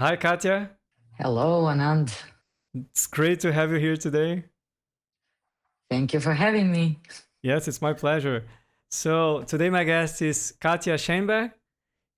Hi, Katya. Hello, Anand. It's great to have you here today. Thank you for having me. Yes, it's my pleasure. So, today my guest is Katya Scheinberg.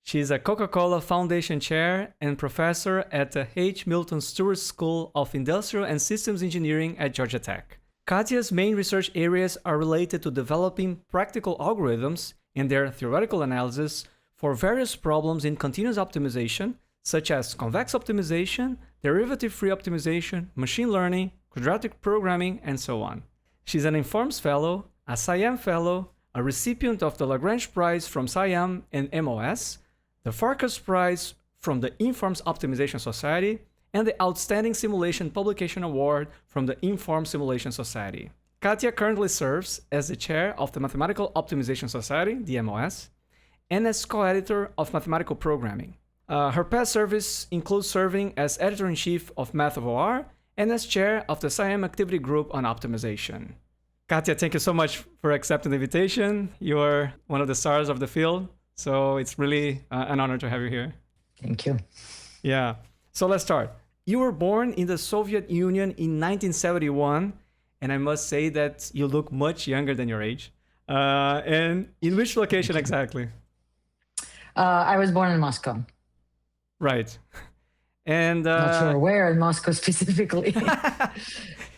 She's a Coca-Cola Foundation Chair and Professor at the Milton Stewart School of Industrial and Systems Engineering at Georgia Tech. Katya's main research areas are related to developing practical algorithms and their theoretical analysis for various problems in continuous optimization, such as convex optimization, derivative-free optimization, machine learning, quadratic programming, and so on. She's an Informs Fellow, a SIAM Fellow, a recipient of the Lagrange Prize from SIAM and MOS, the Farkas Prize from the Informs Optimization Society, and the Outstanding Simulation Publication Award from the Informed Simulation Society. Katya currently serves as the chair of the Mathematical Optimization Society, the MOS, and as co-editor of Mathematical Programming. Her past service includes serving as editor-in-chief of Math of OR and as chair of the SIAM Activity Group on Optimization. Katya, thank you so much for accepting the invitation. You are one of the stars of the field, so it's really an honor to have you here. Thank you. Yeah. So let's start. You were born in the Soviet Union in 1971, and I must say that you look much younger than your age. And in which location exactly? I was born in Moscow. Right. And not sure where in Moscow specifically.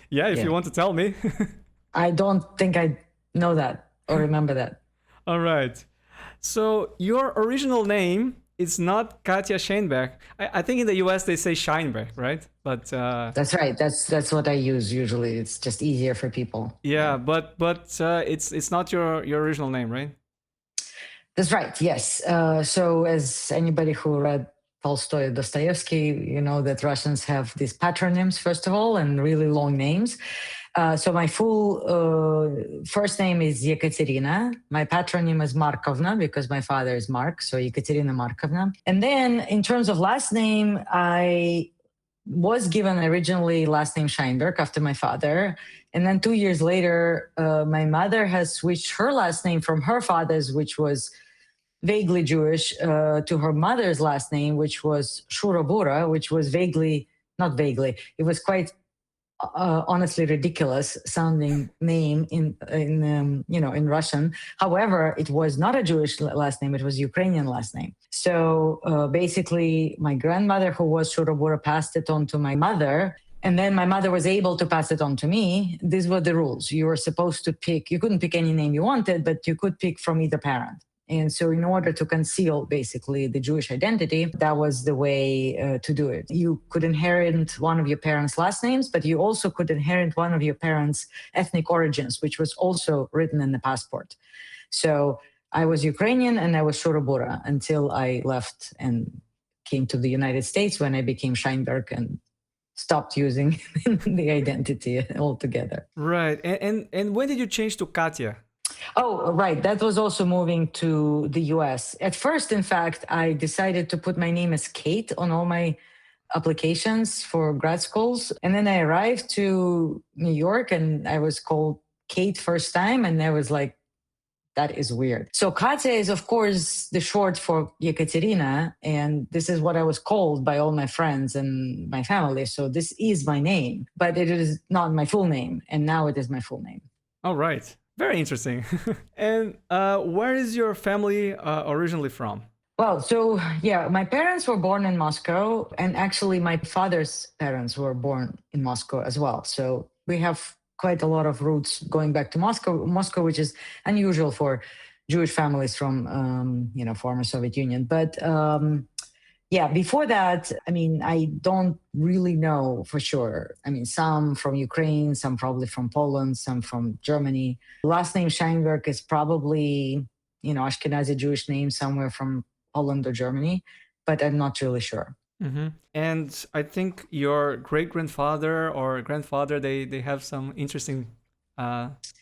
Yeah, if you want to tell me. I don't think I know that or remember that. All right. So your original name is not Katya Scheinberg. I think in the US they say Scheinberg, right? But that's right. That's what I use usually. It's just easier for people. Yeah, but it's not your original name, right? That's right. Yes. So as anybody who read Tolstoy, Dostoevsky, you know that Russians have these patronyms, first of all, and really long names. So my full first name is Yekaterina. My patronym is Markovna because my father is Mark, so Yekaterina Markovna. And then in terms of last name, I was given originally last name Scheinberg after my father. And then 2 years later, my mother has switched her last name from her father's, which was vaguely Jewish, to her mother's last name, which was Shurabura, which was not vaguely, it was quite honestly ridiculous sounding name in Russian. However, it was not a Jewish last name; it was Ukrainian last name. So basically, my grandmother, who was Shurabura, passed it on to my mother. And then my mother was able to pass it on to me. These were the rules. You were supposed to pick, you couldn't pick any name you wanted, but you could pick from either parent. And so in order to conceal basically the Jewish identity, that was the way to do it. You could inherit one of your parents' last names, but you also could inherit one of your parents' ethnic origins, which was also written in the passport. So I was Ukrainian and I was Shurabura until I left and came to the United States when I became Scheinberg and stopped using the identity altogether. Right. And when did you change to Katya? Oh, right. That was also moving to the US. At first, in fact, I decided to put my name as Kate on all my applications for grad schools. And then I arrived to New York and I was called Kate first time. And I was like, that is weird. So Katya is, of course, the short for Yekaterina. And this is what I was called by all my friends and my family. So this is my name, but it is not my full name. And now it is my full name. All right. Very interesting. And where is your family originally from? Well, so yeah, my parents were born in Moscow, and actually my father's parents were born in Moscow as well. So we have quite a lot of roots going back to Moscow, which is unusual for Jewish families from former Soviet Union. But yeah, before that, I mean, I don't really know for sure. I mean, some from Ukraine, some probably from Poland, some from Germany. Last name Scheinberg is probably, Ashkenazi Jewish name somewhere from Poland or Germany, but I'm not really sure. Mm-hmm. And I think your great-grandfather or grandfather, they have some interesting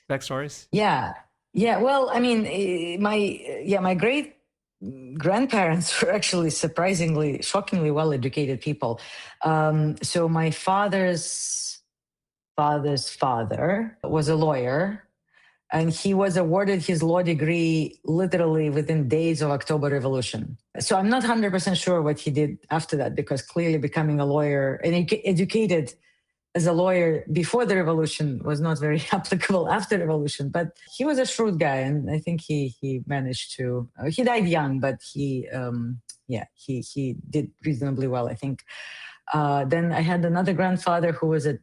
backstories. Yeah. Well, I mean, my great grandparents were actually surprisingly, shockingly well-educated people. So my father's father was a lawyer. And he was awarded his law degree literally within days of October Revolution. So I'm not 100% sure what he did after that, because clearly becoming a lawyer and educated as a lawyer before the revolution was not very applicable after the revolution. But he was a shrewd guy, and I think he managed to. He died young, but he did reasonably well, I think. Then I had another grandfather who was a,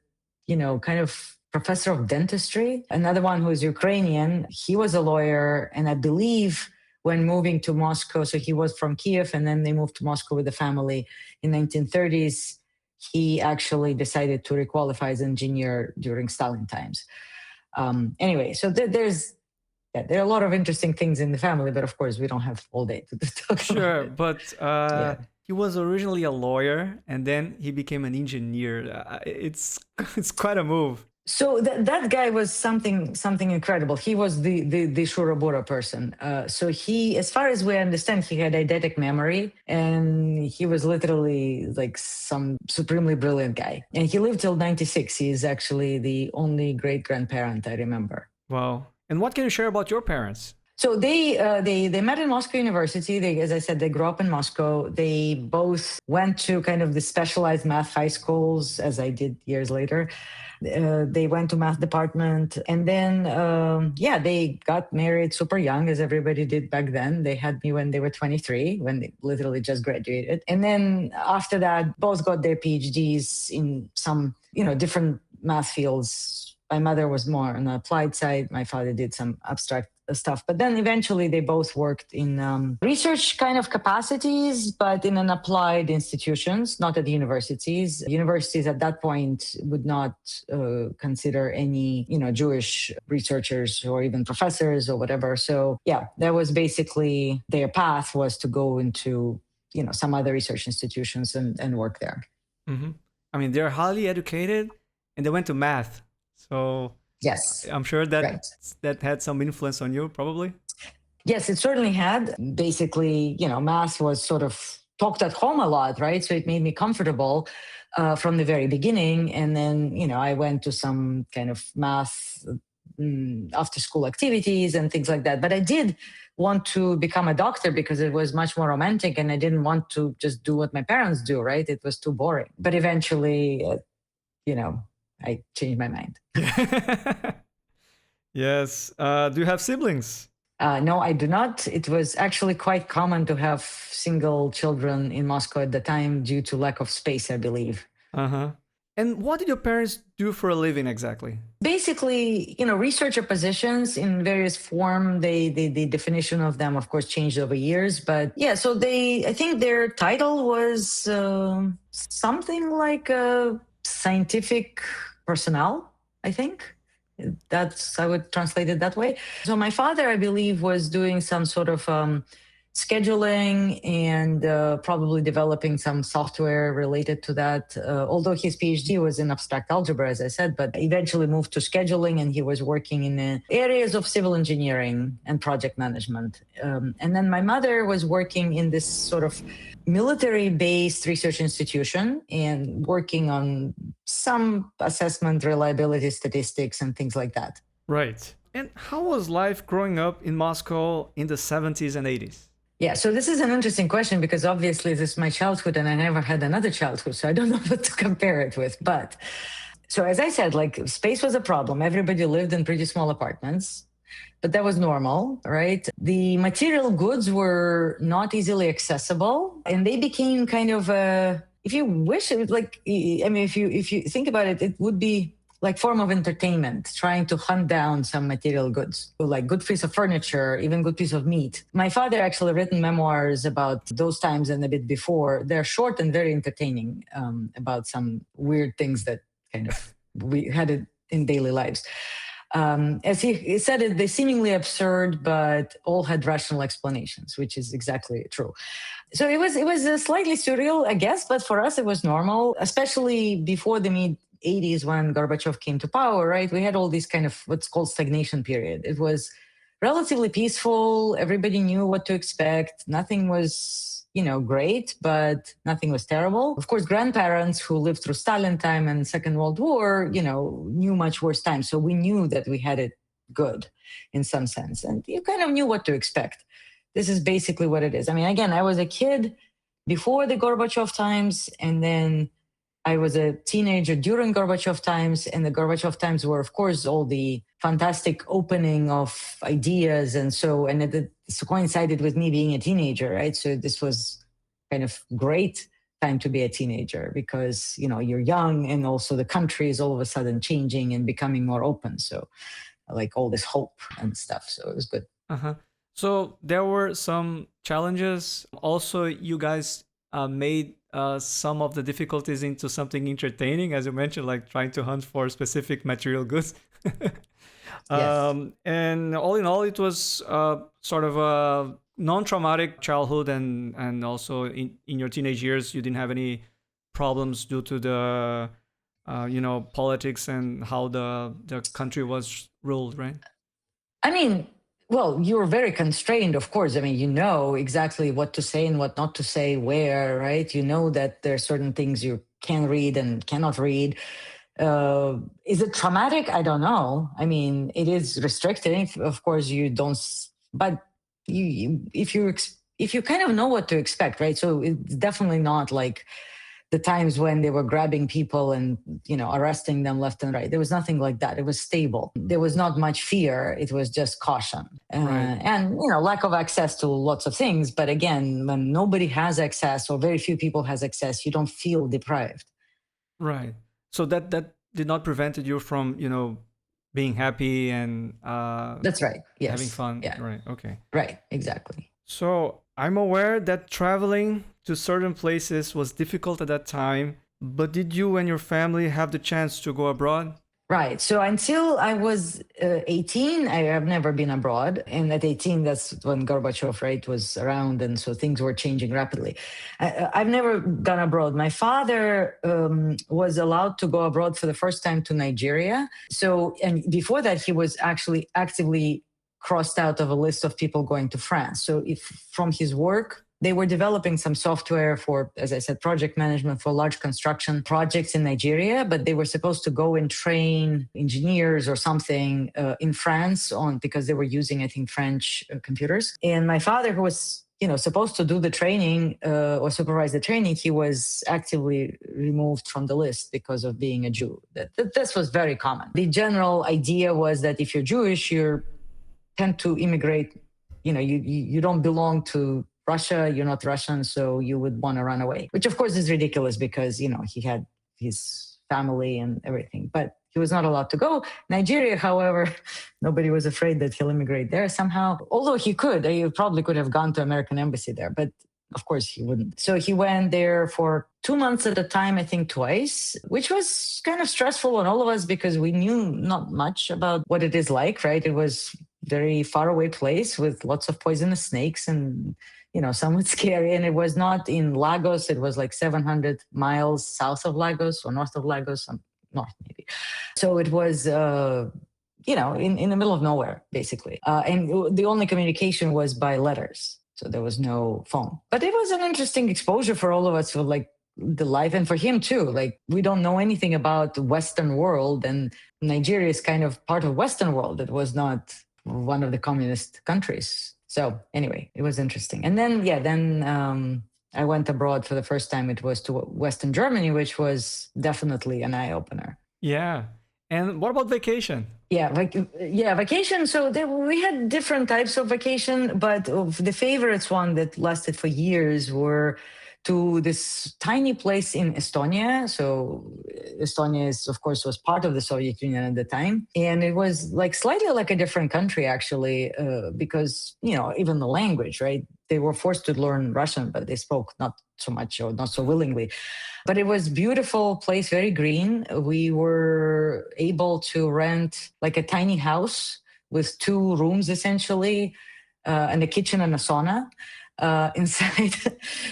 kind of professor of dentistry. Another one who was Ukrainian. He was a lawyer, and I believe when moving to Moscow, so he was from Kiev, and then they moved to Moscow with the family in 1930s. He actually decided to requalify as engineer during Stalin times. Anyway, so there are a lot of interesting things in the family, but of course we don't have all day to talk Sure, about it. but he was originally a lawyer and then he became an engineer. It's quite a move. So that guy was something incredible. He was the Shurabura person. So he, as far as we understand, he had eidetic memory, and he was literally like some supremely brilliant guy. And he lived till 96. He is actually the only great grandparent I remember. Wow. And what can you share about your parents? So they met in Moscow University. As I said, they grew up in Moscow. They both went to kind of the specialized math high schools, as I did years later. They went to math department, and then they got married super young, as everybody did back then. They had me when they were 23, when they literally just graduated. And then after that, both got their PhDs in some different math fields. My mother was more on the applied side. My father did some abstract stuff. But then eventually they both worked in research kind of capacities, but in an applied institutions, not at the universities. Universities at that point would not consider any, Jewish researchers or even professors or whatever. So yeah, that was basically their path, was to go into, some other research institutions and work there. Mm-hmm. I mean, they're highly educated and they went to math. So yes, I'm sure that that had some influence on you, probably. Yes, it certainly had. Basically, math was sort of talked at home a lot, right? So it made me comfortable from the very beginning. And then, I went to some kind of math after school activities and things like that. But I did want to become a doctor because it was much more romantic, and I didn't want to just do what my parents do, right? It was too boring. But eventually, I changed my mind. Yes. Do you have siblings? No, I do not. It was actually quite common to have single children in Moscow at the time due to lack of space, I believe. Uh-huh. And what did your parents do for a living exactly? Basically, researcher positions in various form. The definition of them, of course, changed over years. But yeah, so I think their title was something like a scientific personnel, I think. I would translate it that way. So my father, I believe, was doing some sort of scheduling and probably developing some software related to that. Although his PhD was in abstract algebra, as I said, but eventually moved to scheduling, and he was working in areas of civil engineering and project management. And then my mother was working in this sort of military-based research institution and working on some assessment, reliability statistics, and things like that. Right. And how was life growing up in Moscow in the 70s and 80s? Yeah, so this is an interesting question because obviously this is my childhood and I never had another childhood, so I don't know what to compare it with. But so as I said, like space was a problem. Everybody lived in pretty small apartments, but that was normal, right? The material goods were not easily accessible, and they became kind of if you wish, it was like, I mean, if you think about it, it would be like form of entertainment, trying to hunt down some material goods, like good piece of furniture, even good piece of meat. My father actually written memoirs about those times and a bit before. They're short and very entertaining about some weird things that kind of we had it in daily lives. As he said it, they seemingly absurd, but all had rational explanations, which is exactly true. So it was slightly surreal, I guess, but for us it was normal, especially before the mid-80s when Gorbachev came to power, right? We had all this kind of what's called stagnation period. It was relatively peaceful. Everybody knew what to expect. Nothing was, great, but nothing was terrible. Of course, grandparents who lived through Stalin time and Second World War, knew much worse times. So we knew that we had it good in some sense. And you kind of knew what to expect. This is basically what it is. I mean, again, I was a kid before the Gorbachev times, and then I was a teenager during Gorbachev times, and the Gorbachev times were, of course, all the fantastic opening of ideas. And it coincided with me being a teenager, right? So this was kind of great time to be a teenager because, you're young, and also the country is all of a sudden changing and becoming more open. So like all this hope and stuff. So it was good. Uh-huh. So there were some challenges. Also, you guys made some of the difficulties into something entertaining, as you mentioned, like trying to hunt for specific material goods. Yes. And all in all, it was sort of a non-traumatic childhood, and also in your teenage years, you didn't have any problems due to the politics and how the country was ruled, right? I mean, well, you're very constrained, of course. I mean, you know exactly what to say and what not to say, where, right? You know that there are certain things you can read and cannot read. Is it traumatic? I don't know. I mean, it is restricting. Of course, you don't, but if you kind of know what to expect, right? So it's definitely not like the times when they were grabbing people and arresting them left and right. There was nothing like that. It was stable. There was not much fear. It was just caution. Right. And lack of access to lots of things. But again, when nobody has access or very few people has access, you don't feel deprived. Right. So that did not prevent you from being happy and that's right. Yes. having fun. Yeah. Right. Okay. Right. Exactly. So I'm aware that traveling to certain places was difficult at that time, but did you and your family have the chance to go abroad? Right. So until I was 18, I have never been abroad. And at 18, that's when Gorbachev, right, was around. And so things were changing rapidly. I've never gone abroad. My father was allowed to go abroad for the first time to Nigeria. So, and before that, he was actually actively crossed out of a list of people going to France. So if from his work, they were developing some software for, as I said, project management for large construction projects in Nigeria, but they were supposed to go and train engineers or something in France because they were using, I think, French computers. And my father, who was supposed to do the training or supervise the training, he was actively removed from the list because of being a Jew. This was very common. The general idea was that if you're Jewish, you tend to immigrate. You don't belong to Russia, you're not Russian, so you would want to run away, which of course is ridiculous because, he had his family and everything, but he was not allowed to go. Nigeria, however, nobody was afraid that he'll immigrate there somehow, although he probably could have gone to American embassy there, but of course he wouldn't. So he went there for 2 months at a time, I think twice, which was kind of stressful on all of us because we knew not much about what it is like, right? It was very far away place with lots of poisonous snakes and somewhat scary. And it was not in Lagos. It was like 700 miles south of Lagos or north of Lagos, north maybe. So it was, in the middle of nowhere, basically. And the only communication was by letters. So there was no phone. But it was an interesting exposure for all of us for like the life and for him too. Like we don't know anything about the Western world, and Nigeria is kind of part of Western world. It was not one of the communist countries. So anyway, it was interesting. And then, I went abroad for the first time. It was to Western Germany, which was definitely an eye-opener. Yeah. And what about vacation? Yeah, vacation. So we had different types of vacation, but the favorites one that lasted for years were to this tiny place in Estonia. So Estonia is, of course, was part of the Soviet Union at the time. And it was like slightly like a different country, actually, because, even the language, right? They were forced to learn Russian, but they spoke not so much or not so willingly. But it was beautiful place, very green. We were able to rent like a tiny house with 2 rooms, essentially, and a kitchen and a sauna inside.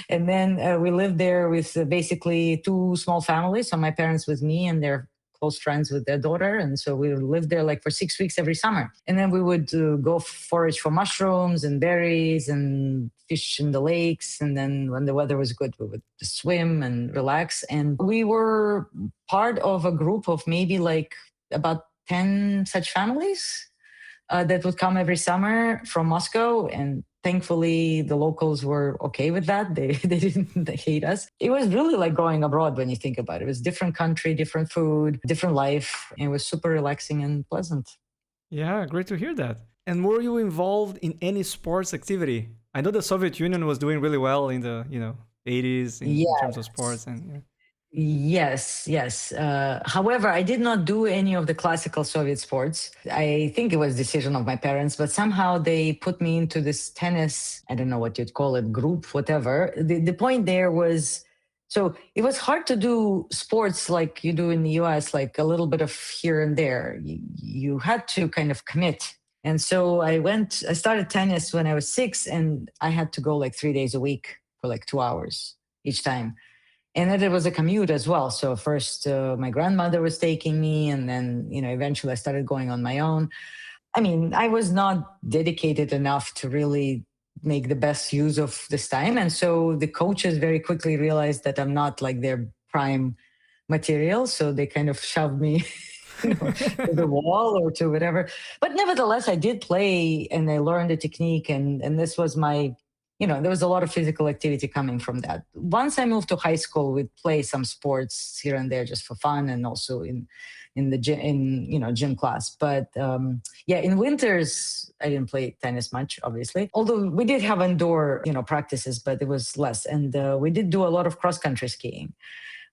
And then we lived there with basically 2 small families. So my parents with me and their close friends with their daughter. And so we lived there like for 6 weeks every summer. And then we would go forage for mushrooms and berries and fish in the lakes. And then when the weather was good, we would swim and relax. And we were part of a group of maybe like about 10 such families. that would come every summer from Moscow. And thankfully, the locals were okay with that. They didn't hate us. It was really like going abroad when you think about it. It was different country, different food, different life. And it was super relaxing and pleasant. Yeah, great to hear that. And were you involved in any sports activity? I know the Soviet Union was doing really well in the 80s in terms of sports and. Yes. However, I did not do any of the classical Soviet sports. I think it was a decision of my parents, but somehow they put me into this tennis, I don't know what you'd call it, group, whatever. The point there was, so it was hard to do sports like you do in the US, like a little bit of here and there. You had to kind of commit. And so I started tennis when I was 6, and I had to go like 3 days a week for like 2 hours each time. And then it was a commute as well. So first my grandmother was taking me, and then, eventually I started going on my own. I mean, I was not dedicated enough to really make the best use of this time. And so the coaches very quickly realized that I'm not like their prime material. So they kind of shoved me to the wall or to whatever. But nevertheless, I did play and I learned the technique. And this was my, there was a lot of physical activity coming from that. Once I moved to high school, we'd play some sports here and there just for fun, and also in the gym class. But in winters I didn't play tennis much, obviously. Although we did have indoor practices, but it was less. And we did do a lot of cross country skiing,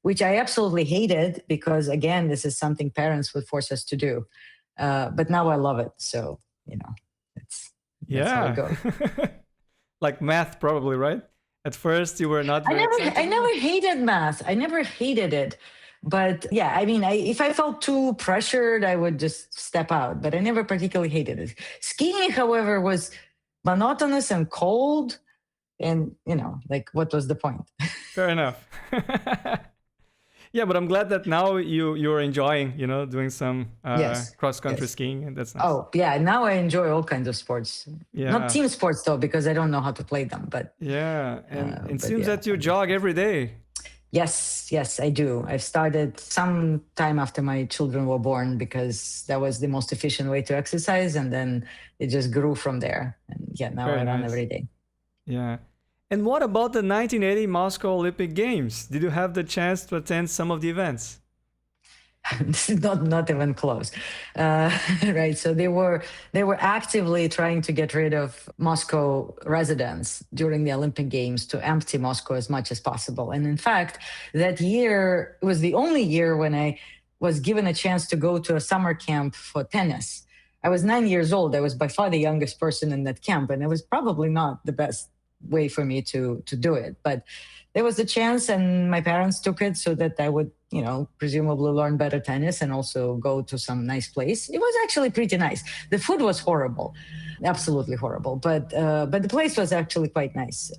which I absolutely hated because, again, this is something parents would force us to do. But now I love it. So that's how it goes. Like math, probably, right? At first, you were not. I never hated math. I never hated it. But yeah, I mean, if I felt too pressured, I would just step out. But I never particularly hated it. Skiing, however, was monotonous and cold. And, what was the point? Fair enough. Yeah, but I'm glad that now you're enjoying, doing some cross-country skiing, and that's nice. Oh, yeah, now I enjoy all kinds of sports. Yeah. Not team sports, though, because I don't know how to play them. But yeah, and it seems that you jog every day. Yes, I do. I started some time after my children were born because that was the most efficient way to exercise, and then it just grew from there. And now I run every day. Yeah. And what about the 1980 Moscow Olympic Games? Did you have the chance to attend some of the events? not even close. Right. So they were actively trying to get rid of Moscow residents during the Olympic Games to empty Moscow as much as possible. And in fact, that year was the only year when I was given a chance to go to a summer camp for tennis. I was 9 years old. I was by far the youngest person in that camp, and it was probably not the best way for me to do it. But there was a chance, and my parents took it so that I would, presumably learn better tennis and also go to some nice place. It was actually pretty nice. The food was horrible, absolutely horrible. But the place was actually quite nice,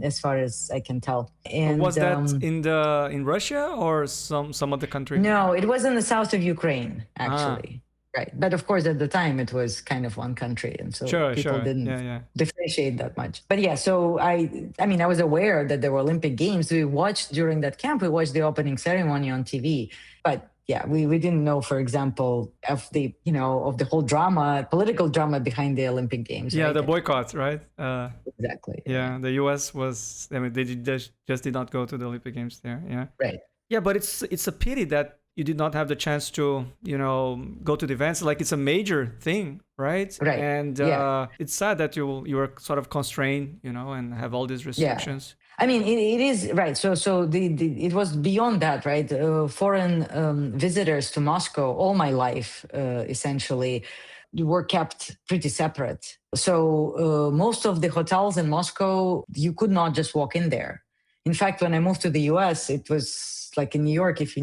as far as I can tell. And was that in Russia or some other country? No, it was in the south of Ukraine, actually. Right. But of course, at the time, it was kind of one country. And so people didn't differentiate that much. But yeah, so I was aware that there were Olympic Games. We watched during that camp, we watched the opening ceremony on TV. But yeah, we didn't know, for example, of the whole drama, political drama behind the Olympic Games. Yeah, right? The boycott, right? Exactly. Yeah, the US was, they just did not go to the Olympic Games there. Yeah. Right. Yeah, but it's a pity that you did not have the chance to, go to the events. Like, it's a major thing, right? Right. And it's sad that you were sort of constrained, and have all these restrictions. Yeah. I mean, it is right. So it was beyond that, right? Foreign visitors to Moscow all my life, essentially, were kept pretty separate. So most of the hotels in Moscow, you could not just walk in there. In fact, when I moved to the US, it was like in New York, if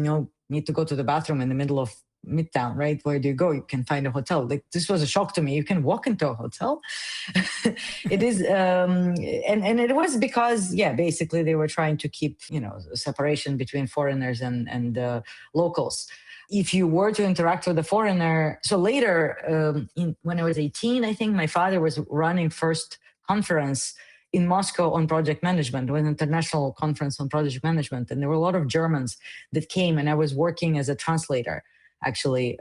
need to go to the bathroom in the middle of Midtown, right? Where do you go? You can find a hotel. Like, this was a shock to me. You can walk into a hotel. It is, and it was because, basically they were trying to keep, separation between foreigners and locals. If you were to interact with a foreigner, so later, when I was 18, I think my father was running first conference in Moscow on project management, an international conference on project management. And there were a lot of Germans that came, and I was working as a translator actually,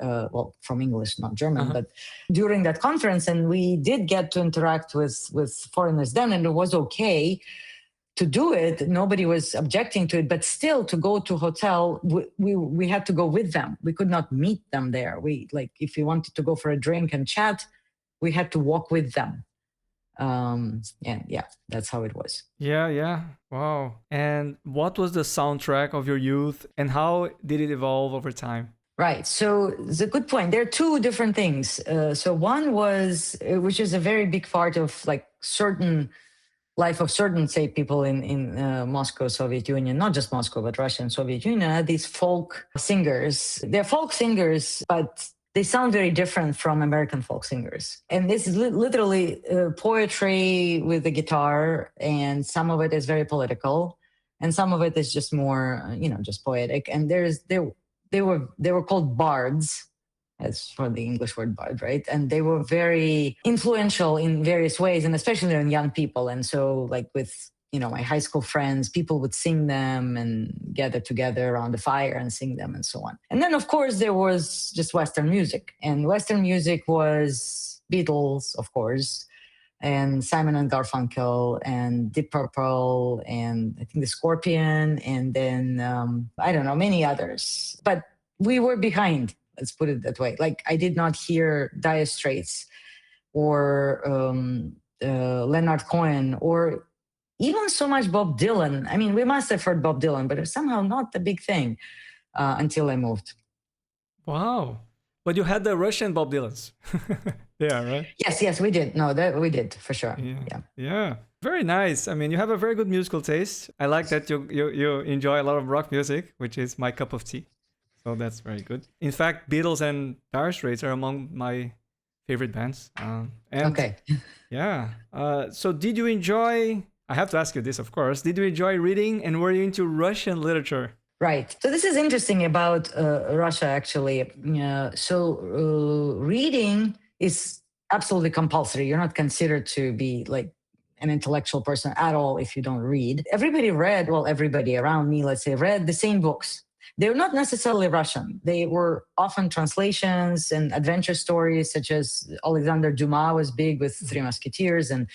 from English, not German, but during that conference. And we did get to interact with foreigners then, and it was okay to do it. Nobody was objecting to it, but still to go to hotel, we had to go with them. We could not meet them there. If we wanted to go for a drink and chat, we had to walk with them. And yeah, that's how it was. Yeah. Wow. And what was the soundtrack of your youth, and how did it evolve over time? Right. So it's a good point. There are two different things. So one was, which is a very big part of certain life of certain, say, people in Moscow, Soviet Union, not just Moscow, but Russia and Soviet Union, these folk singers. They're folk singers, but they sound very different from American folk singers. And this is literally poetry with the guitar, and some of it is very political, and some of it is just more, just poetic. And they were called bards, as for the English word bard, right? And they were very influential in various ways, and especially on young people. And so, with my high school friends, people would sing them and gather together around the fire and sing them and so on. And then, of course, there was just Western music. And Western music was Beatles, of course, and Simon and Garfunkel and Deep Purple, and I think the Scorpion, and then, many others. But we were behind, let's put it that way. I did not hear Dire Straits or Leonard Cohen, or even so much Bob Dylan. I mean, we must have heard Bob Dylan, but it was somehow not the big thing until I moved. Wow. But you had the Russian Bob Dylans. Yeah, right? Yes, we did. No, that we did, for sure. Yeah. Very nice. I mean, you have a very good musical taste. I like that you enjoy a lot of rock music, which is my cup of tea. So that's very good. In fact, Beatles and Dire Straits are among my favorite bands. Okay. Yeah. So did you enjoy... I have to ask you this, of course. Did you enjoy reading, and were you into Russian literature? Right. So this is interesting about Russia, actually. Reading is absolutely compulsory. You're not considered to be an intellectual person at all if you don't read. Everybody around me, let's say, read the same books. They were not necessarily Russian. They were often translations and adventure stories, such as Alexander Dumas was big with Three Musketeers and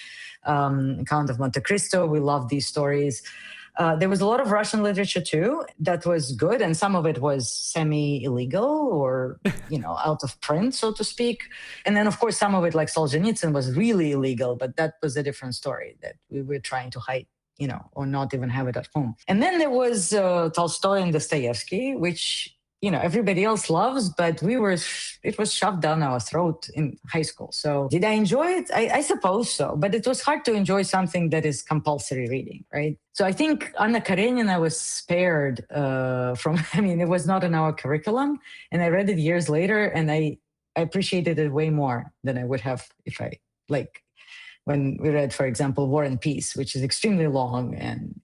Count of Monte Cristo. We loved these stories. There was a lot of Russian literature too that was good, and some of it was semi-illegal or, out of print, so to speak. And then, of course, some of it, like Solzhenitsyn, was really illegal, but that was a different story that we were trying to hide, or not even have it at home. And then there was Tolstoy and Dostoevsky, which, everybody else loves, but it was shoved down our throat in high school. So did I enjoy it? I suppose so, but it was hard to enjoy something that is compulsory reading, right? So I think Anna Karenina was spared it was not in our curriculum, and I read it years later, and I appreciated it way more than I would have if I, when we read, for example, War and Peace, which is extremely long, and,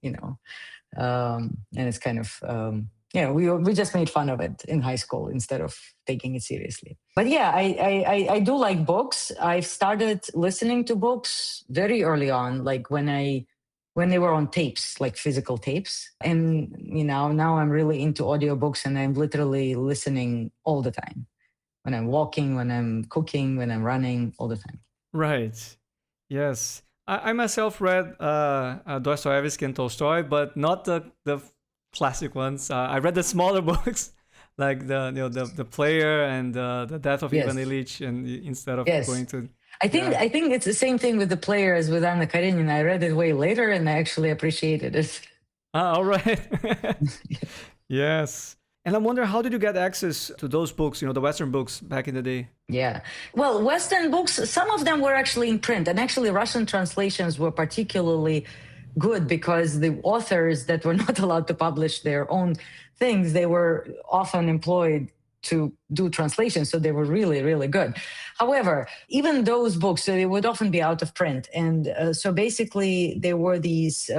and it's kind of, we just made fun of it in high school instead of taking it seriously. But yeah, I do like books. I started listening to books very early on, when they were on tapes, like physical tapes. And, now I'm really into audiobooks, and I'm literally listening all the time. When I'm walking, when I'm cooking, when I'm running, all the time. Right. Yes. I myself read Dostoevsky and Tolstoy, but not the classic ones. I read the smaller books, like the Player and the Death of Ivan Ilyich, and instead of going to. I think it's the same thing with the Player as with Anna Karenina. I read it way later, and I actually appreciated it. All right. Yes. And I wonder, how did you get access to those books, the Western books back in the day? Yeah. Well, Western books, some of them were actually in print, and actually Russian translations were particularly good because the authors that were not allowed to publish their own things, they were often employed to do translations. So they were really, really good. However, even those books, they would often be out of print. And so basically there were these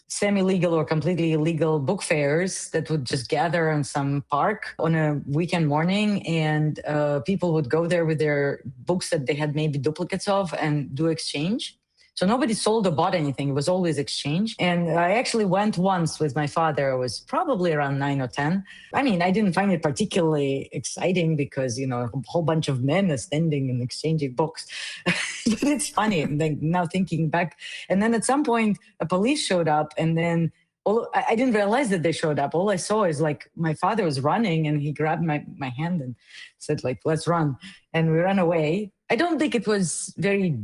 semi-legal or completely illegal book fairs that would just gather in some park on a weekend morning. And people would go there with their books that they had maybe duplicates of and do exchange. So nobody sold or bought anything. It was always exchange. And I actually went once with my father. I was probably around 9 or 10. I mean, I didn't find it particularly exciting because, a whole bunch of men are standing and exchanging books. But it's funny, like, now thinking back. And then at some point, a police showed up, and then I didn't realize that they showed up. All I saw is like my father was running, and he grabbed my hand and said, like, let's run. And we ran away. I don't think it was very,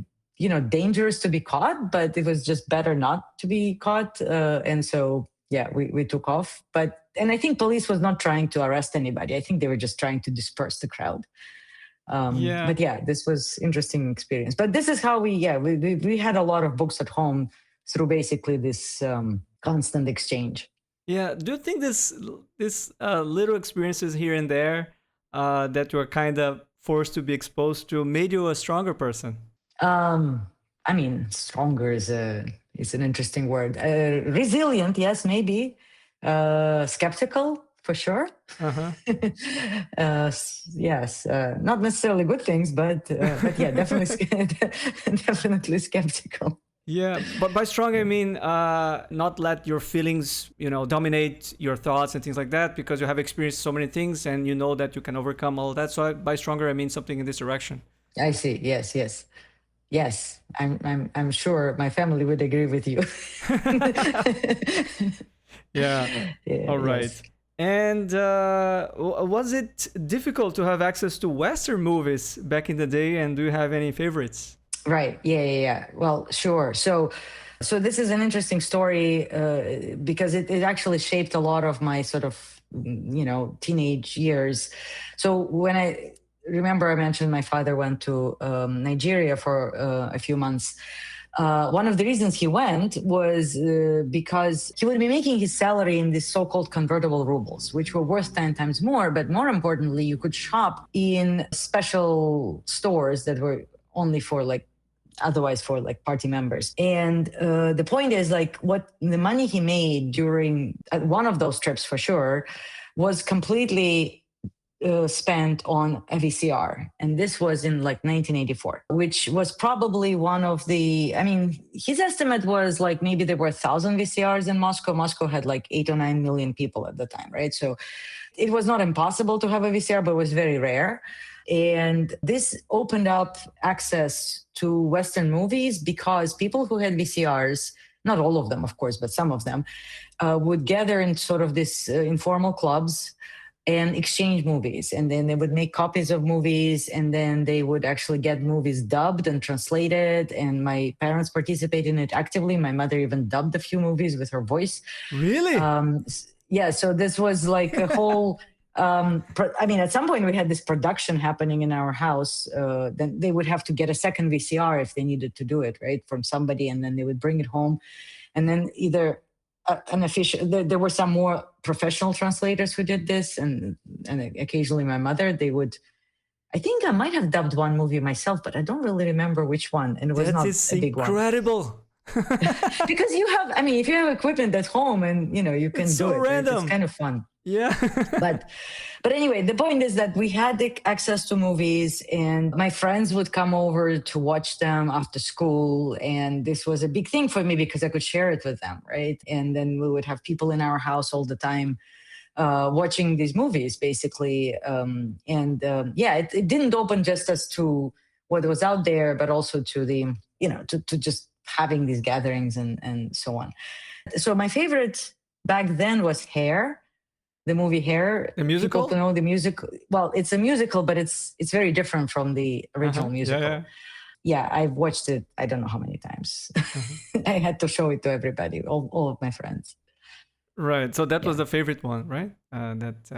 dangerous to be caught, but it was just better not to be caught. And so, yeah, we took off. And I think police was not trying to arrest anybody. I think they were just trying to disperse the crowd. But yeah, this was interesting experience. But this is how we had a lot of books at home through basically this constant exchange. Yeah. Do you think this little experiences here and there that you were kind of forced to be exposed to made you a stronger person? I mean, stronger is an interesting word. Resilient, yes, maybe. Skeptical, for sure. Uh-huh. Yes, not necessarily good things, but yeah, definitely skeptical. Yeah, but by strong I mean not let your feelings, dominate your thoughts and things like that, because you have experienced so many things and you know that you can overcome all of that. So by stronger I mean something in this direction. I see. Yes. I'm sure my family would agree with you. Yeah. All right. Yes. And was it difficult to have access to Western movies back in the day? And do you have any favorites? Right. Yeah. Well, sure. So this is an interesting story because it actually shaped a lot of my sort of, teenage years. So when I mentioned my father went to Nigeria for a few months. One of the reasons he went was because he would be making his salary in these so-called convertible rubles, which were worth 10 times more. But more importantly, you could shop in special stores that were only for otherwise for party members. And the point is what the money he made during one of those trips for sure was completely spent on a VCR. And this was in 1984, which was probably one of his estimate was maybe there were 1,000 VCRs in Moscow. Moscow had 8 or 9 million people at the time, right? So it was not impossible to have a VCR, but it was very rare. And this opened up access to Western movies because people who had VCRs, not all of them, of course, but some of them, would gather in sort of this informal clubs and exchange movies. And then they would make copies of movies, and then they would actually get movies dubbed and translated. And my parents participated in it actively. My mother even dubbed a few movies with her voice. Really? Yeah. So this was a whole... at some point we had this production happening in our house. Then they would have to get a second VCR if they needed to do it, right, from somebody, and then they would bring it home. And then either there were some more professional translators who did this, and occasionally my mother. I think I might have dubbed one movie myself, but I don't really remember which one. And it was not a big one. Incredible. Because if you have equipment at home and you can do it. Random. It's kind of fun. Yeah. But anyway, the point is that we had the access to movies, and my friends would come over to watch them after school. And this was a big thing for me because I could share it with them, right? And then we would have people in our house all the time watching these movies, basically. It didn't open just as to what was out there, but also to the, to just having these gatherings and so on. So my favorite back then was Hair. The movie Hair. The musical? People know the musical. Well, it's a musical, but it's very different from the original musical. Yeah, I've watched it, I don't know how many times. I had to show it to everybody, all of my friends. Right. So that was the favorite one, right?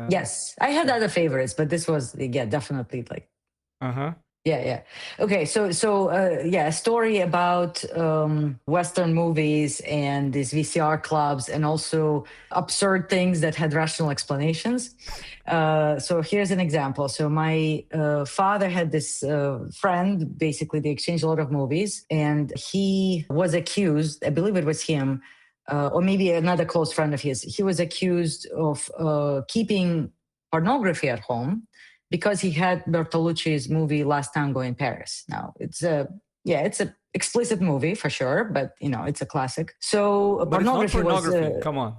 Yes. I had other favorites, but this was, definitely Uh-huh. Yeah. Okay, so a story about Western movies and these VCR clubs, and also absurd things that had rational explanations. So here's an example. So my father had this friend. Basically, they exchanged a lot of movies, and he was accused, I believe it was him, or maybe another close friend of his. He was accused of keeping pornography at home, because he had Bertolucci's movie Last Tango in Paris. Now it's a explicit movie for sure, but it's a classic. So but pornography, it's not pornography. Come on.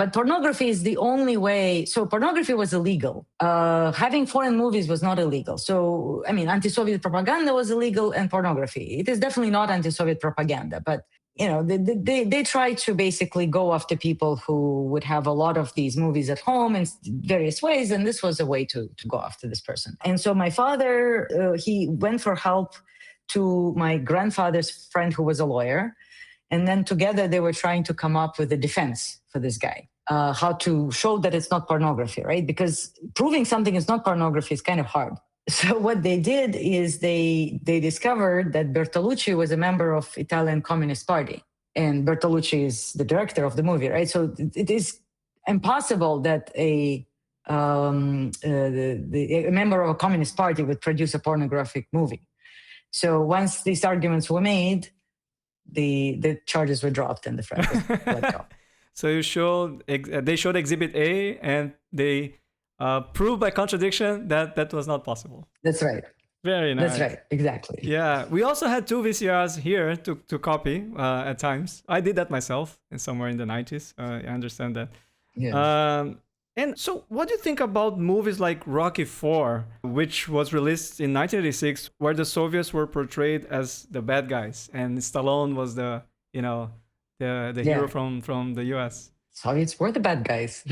But pornography is the only way. So pornography was illegal. Having foreign movies was not illegal. So anti-Soviet propaganda was illegal, and pornography. It is definitely not anti-Soviet propaganda, but they try to basically go after people who would have a lot of these movies at home in various ways, and this was a way to go after this person. And so my father, he went for help to my grandfather's friend who was a lawyer, and then together they were trying to come up with a defense for this guy, how to show that it's not pornography, right? Because proving something is not pornography is kind of hard. So what they did is they discovered that Bertolucci was a member of Italian Communist Party, and Bertolucci is the director of the movie, right? So it is impossible that a member of a communist party would produce a pornographic movie. So once these arguments were made, the charges were dropped and the friend was let go. So they showed Exhibit A, and they proved by contradiction that was not possible. That's right. Very nice. That's right. Exactly. Yeah, we also had 2 VCRs here to copy at times. I did that myself, somewhere in the 90s. I understand that. Yeah. And so what do you think about movies like Rocky IV, which was released in 1986, where the Soviets were portrayed as the bad guys and Stallone was the hero from the US? Soviets were the bad guys.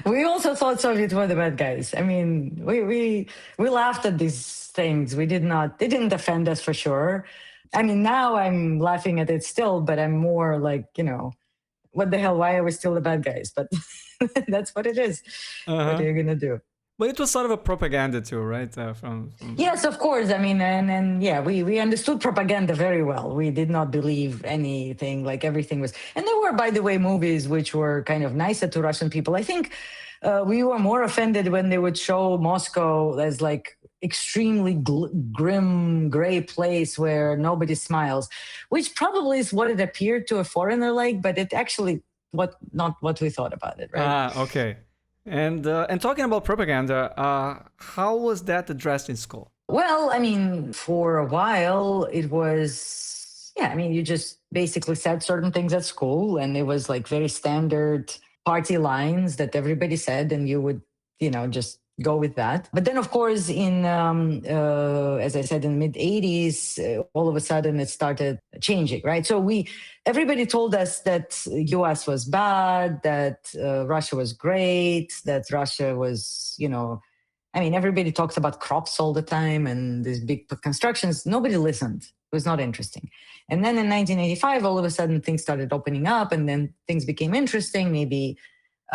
We also thought Soviets were the bad guys. We laughed at these things. They didn't offend us for sure. Now I'm laughing at it still, but I'm more like, what the hell, why are we still the bad guys? But that's what it is. What are you going to do? But it was sort of a propaganda too, right? Yes, of course. We understood propaganda very well. We did not believe anything, like everything was. And there were, by the way, movies which were kind of nicer to Russian people. I think we were more offended when they would show Moscow as like extremely grim, gray place where nobody smiles, which probably is what it appeared to a foreigner like, but it actually not what we thought about it, right? Okay. And talking about propaganda, how was that addressed in school? Well, for a while it was, you just basically said certain things at school, and it was like very standard party lines that everybody said, and you would, just go with that. But then, of course, in as I said, in the mid 80s, all of a sudden it started changing, right? So everybody told us that US was bad, that Russia was great, that Russia was, everybody talks about crops all the time and these big constructions. Nobody listened. It was not interesting. And then in 1985, all of a sudden things started opening up, and then things became interesting. Maybe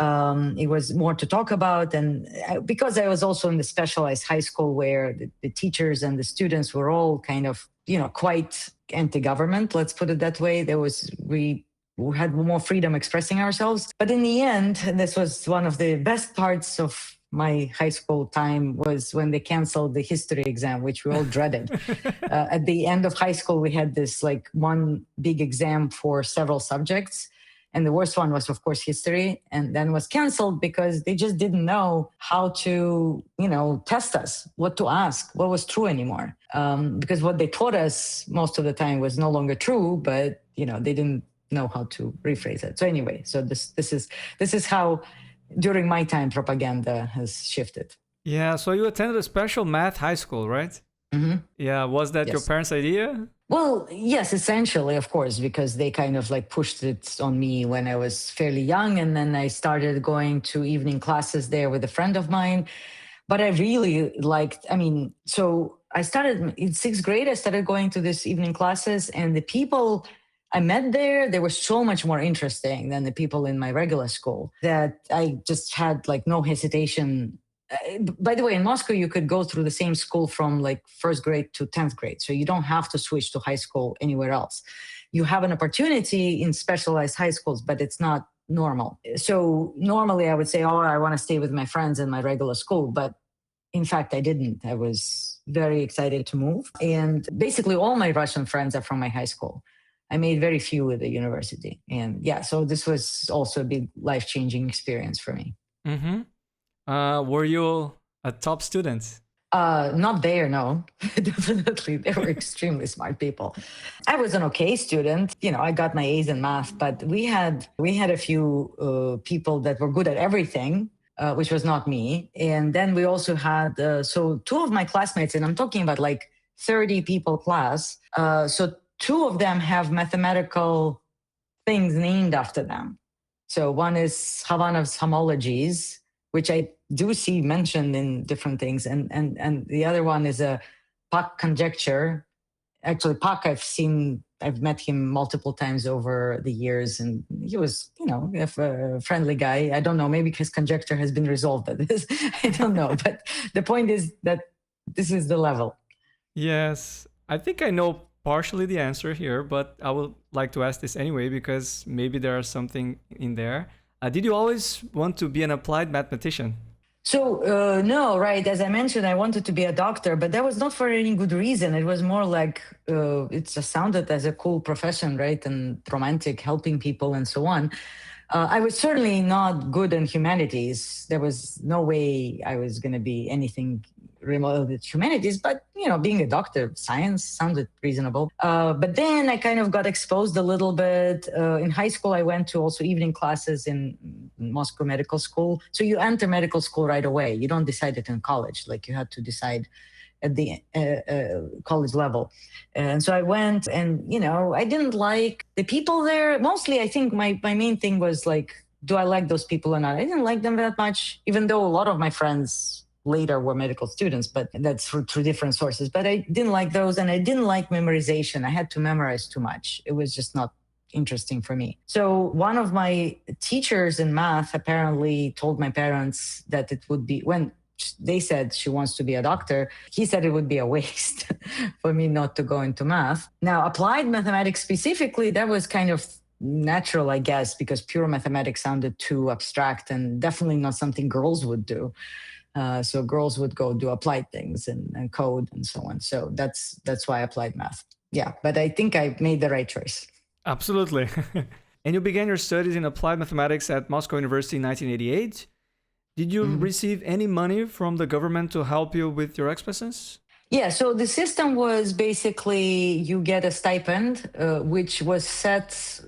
it was more to talk about. And because I was also in the specialized high school where the teachers and the students were all kind of, quite anti-government, let's put it that way. We had more freedom expressing ourselves. But in the end, this was one of the best parts of my high school time, was when they canceled the history exam, which we all dreaded. At the end of high school, we had this like one big exam for several subjects. And the worst one was, of course, history, and then was canceled because they just didn't know how to, test us, what to ask, what was true anymore. Because what they taught us most of the time was no longer true, but, they didn't know how to rephrase it. So anyway, this is how during my time propaganda has shifted. Yeah, so you attended a special math high school, right? Mm-hmm. Yeah, was that your parents' idea? Well, yes, essentially, of course, because they kind of like pushed it on me when I was fairly young. And then I started going to evening classes there with a friend of mine. But I really liked, so I started in 6th grade, I started going to these evening classes, and the people I met there, they were so much more interesting than the people in my regular school that I just had like no hesitation. By the way, in Moscow, you could go through the same school from like 1st grade to 10th grade. So you don't have to switch to high school anywhere else. You have an opportunity in specialized high schools, but it's not normal. So normally I would say, I want to stay with my friends in my regular school. But in fact, I didn't. I was very excited to move. And basically all my Russian friends are from my high school. I made very few at the university. And so this was also a big life-changing experience for me. Mm-hmm. Were you a top student? Not there, no. Definitely, they were extremely smart people. I was an okay student. I got my A's in math, but we had a few people that were good at everything, which was not me. And then we also had so two of my classmates, and I'm talking about like 30 people class. So two of them have mathematical things named after them. So one is Havanov's homologies, which I do see mentioned in different things. And the other one is a Pak conjecture. Actually, Pak, I've met him multiple times over the years, and he was, a friendly guy. I don't know, maybe his conjecture has been resolved at this. I don't know. But the point is that this is the level. Yes, I think I know partially the answer here, but I would like to ask this anyway because maybe there is something in there. Did you always want to be an applied mathematician? So, no, right. As I mentioned, I wanted to be a doctor, but that was not for any good reason. It was more like it just sounded as a cool profession, right? And romantic, helping people and so on. I was certainly not good in humanities. There was no way I was going to be anything remote with humanities, but being a doctor, science sounded reasonable. But then I kind of got exposed a little bit. In high school, I went to also evening classes in Moscow Medical School. So you enter medical school right away. You don't decide it in college. Like you had to decide at the college level. And so I went and, I didn't like the people there. Mostly, I think my main thing was like, do I like those people or not? I didn't like them that much, even though a lot of my friends later were medical students, but that's through different sources. But I didn't like those, and I didn't like memorization. I had to memorize too much. It was just not interesting for me. So one of my teachers in math apparently told my parents that it would be, when they said she wants to be a doctor, he said it would be a waste for me not to go into math. Now, applied mathematics specifically, that was kind of natural, I guess, because pure mathematics sounded too abstract and definitely not something girls would do. So girls would go do applied things and code and so on. So that's why I applied math. Yeah, but I think I made the right choice. Absolutely. And you began your studies in applied mathematics at Moscow University in 1988. Did you receive any money from the government to help you with your expenses? Yeah, so the system was basically you get a stipend, which was set,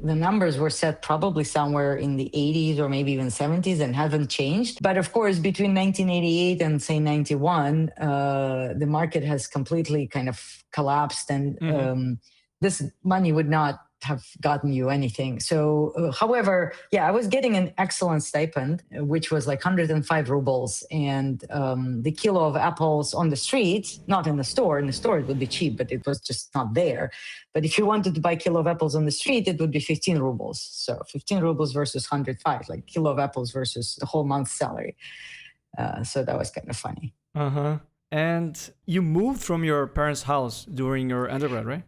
the numbers were set probably somewhere in the 80s or maybe even 70s and haven't changed. But of course, between 1988 and say 91, the market has completely kind of collapsed, and this money would not have gotten you anything. So, however, yeah, I was getting an excellent stipend, which was like 105 rubles. And the kilo of apples on the street, not in the store it would be cheap, but it was just not there. But if you wanted to buy a kilo of apples on the street, it would be 15 rubles. So 15 rubles versus 105, like kilo of apples versus the whole month's salary. So that was kind of funny. And you moved from your parents' house during your undergrad, right?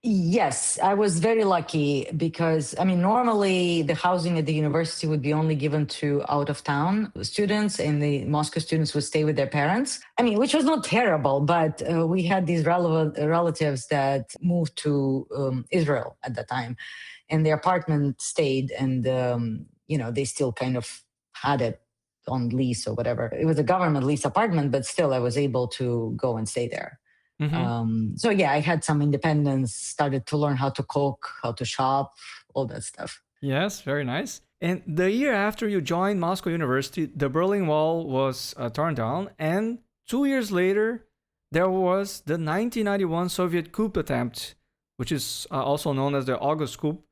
Yes, I was very lucky because, normally the housing at the university would be only given to out-of-town students, and the Moscow students would stay with their parents. Which was not terrible, but we had these relatives that moved to Israel at the time, and their apartment stayed, and, they still kind of had it on lease or whatever. It was a government lease apartment, but still I was able to go and stay there. So yeah, I had some independence, started to learn how to cook, how to shop, all that stuff. Yes, very nice. And the year after you joined Moscow University, the Berlin Wall was torn down. And 2 years later, there was the 1991 Soviet coup attempt, which is also known as the August coup.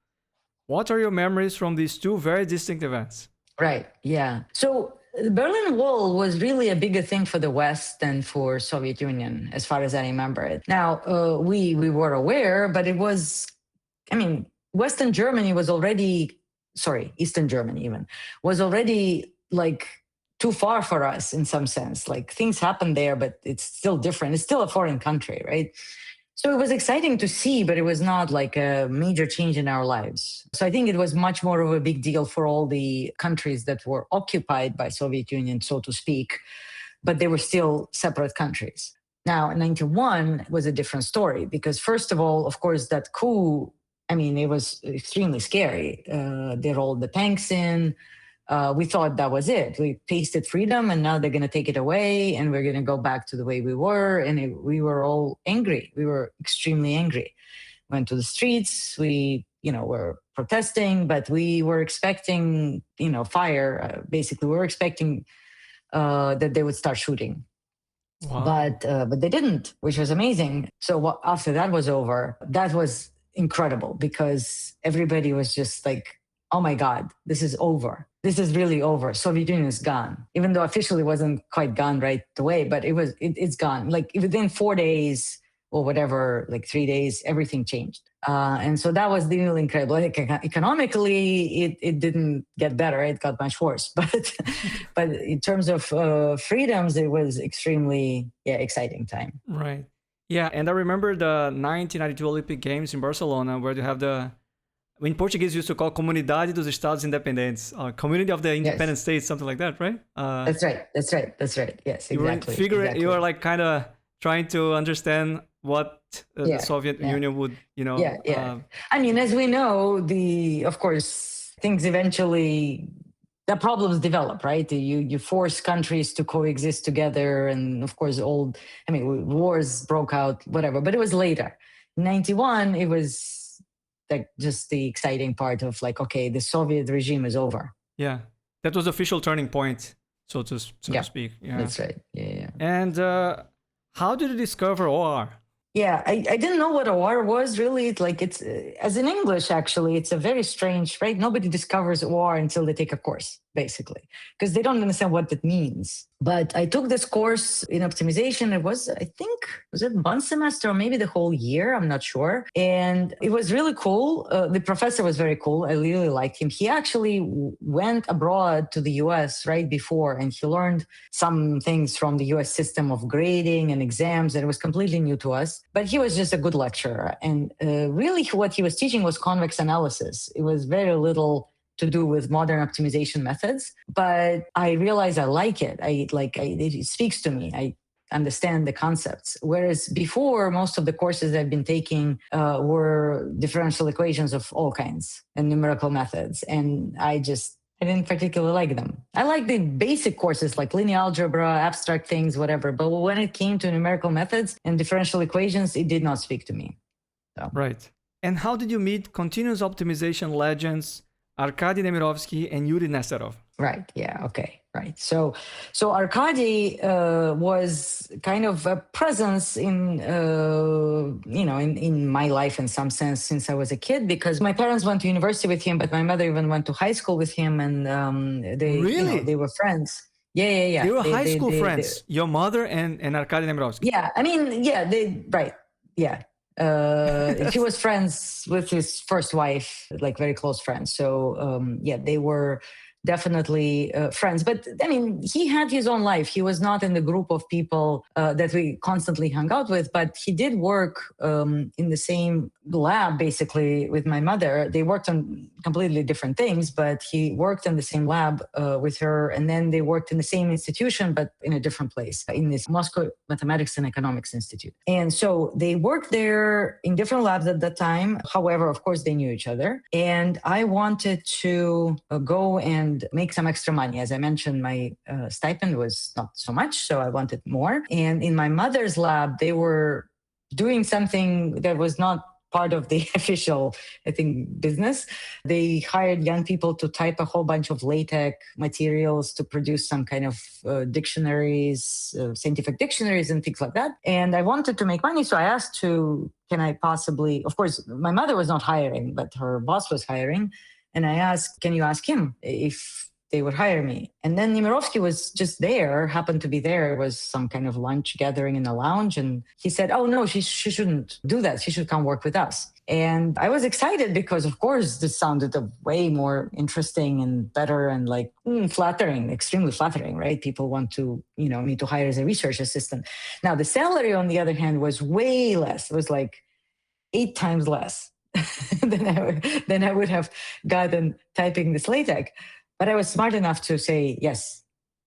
What are your memories from these two very distinct events? Right, yeah. So the Berlin Wall was really a bigger thing for the West than for Soviet Union, as far as I remember it. Now, we were aware, but it was, Western Germany was already, Eastern Germany even, was already like too far for us in some sense. Like things happened there, but it's still different. It's still a foreign country, right? So it was exciting to see, but it was not like a major change in our lives. So I think it was much more of a big deal for all the countries that were occupied by Soviet Union, so to speak, but they were still separate countries. Now, in 91 was a different story because first of all, of course, that coup, it was extremely scary. They rolled the tanks in. we thought that was it. We tasted freedom, and now they're going to take it away, and we're going to go back to the way we were. And we were all angry. We were extremely angry. Went to the streets. We, were protesting, but we were expecting, fire. Basically, we were expecting that they would start shooting. Wow. But they didn't, which was amazing. So after that was over, that was incredible, because everybody was just like, oh my God, this is over. This is really over. Soviet Union is gone, even though officially it wasn't quite gone right away, but it's gone. Like within 4 days or whatever, like 3 days, everything changed. And so that was really incredible. Like, economically, it didn't get better. It got much worse. But in terms of freedoms, it was extremely exciting time. Right. Yeah. And I remember the 1992 Olympic Games in Barcelona, where you have in Portuguese, we used to call Comunidade dos Estados Independentes, Community of the Independent States, something like that, right? That's right. Yes, exactly. You were like kind of trying to understand what the Soviet Union would, I mean, as we know, of course, things eventually, the problems develop, right? You force countries to coexist together. And of course, wars broke out, whatever, but it was later. In 91, it was like just the exciting part of like, okay, the Soviet regime is over. Yeah. That was the official turning point, so to speak. Yeah. That's right. Yeah. And how did you discover OR? Yeah, I didn't know what OR was really. Like it's, as in English, actually, it's a very strange, right? Nobody discovers OR until they take a course, basically, because they don't understand what that means. But I took this course in optimization. It was, I think, was it one semester or maybe the whole year? I'm not sure. And it was really cool. The professor was very cool. I really liked him. He actually went abroad to the US right before, and he learned some things from the US system of grading and exams, and it was completely new to us. But he was just a good lecturer. And really what he was teaching was convex analysis. It was very little to do with modern optimization methods, but I realized I like it. It speaks to me. I understand the concepts. Whereas before, most of the courses I've been taking were differential equations of all kinds and numerical methods. And I didn't particularly like them. I like the basic courses like linear algebra, abstract things, whatever. But when it came to numerical methods and differential equations, it did not speak to me. So. Right. And how did you meet continuous optimization legends Arkady Nemirovsky and Yurii Nesterov? Right. Yeah. Okay. Right. So Arkady was kind of a presence in my life in some sense since I was a kid, because my parents went to university with him, but my mother even went to high school with him, and they were friends. Yeah. They were high school friends. Your mother and Arkady Nemirovsky. Yeah. I mean, yeah. Right. Yeah. He was friends with his first wife, like very close friends. So they were definitely friends. But I mean, he had his own life. He was not in the group of people that we constantly hung out with, but he did work in the same lab, basically, with my mother. They worked on completely different things, but he worked in the same lab with her. And then they worked in the same institution, but in a different place, in this Moscow Mathematics and Economics Institute. And so they worked there in different labs at that time. However, of course, they knew each other. And I wanted to go and make some extra money. As I mentioned, my stipend was not so much, so I wanted more. And in my mother's lab, they were doing something that was not part of the official, I think, business. They hired young people to type a whole bunch of LaTeX materials to produce some kind of dictionaries, scientific dictionaries and things like that. And I wanted to make money, so I asked can I possibly, of course, my mother was not hiring, but her boss was hiring. And I asked, can you ask him if they would hire me? And then Nemirovsky was just there, happened to be there. It was some kind of lunch gathering in a lounge. And he said, oh, no, she shouldn't do that. She should come work with us. And I was excited because, of course, this sounded way more interesting and better and like flattering, extremely flattering, right? People want to, me to hire as a research assistant. Now, the salary, on the other hand, was way less. It was like 8 times less than I would have gotten typing this LaTeX. But I was smart enough to say, yes,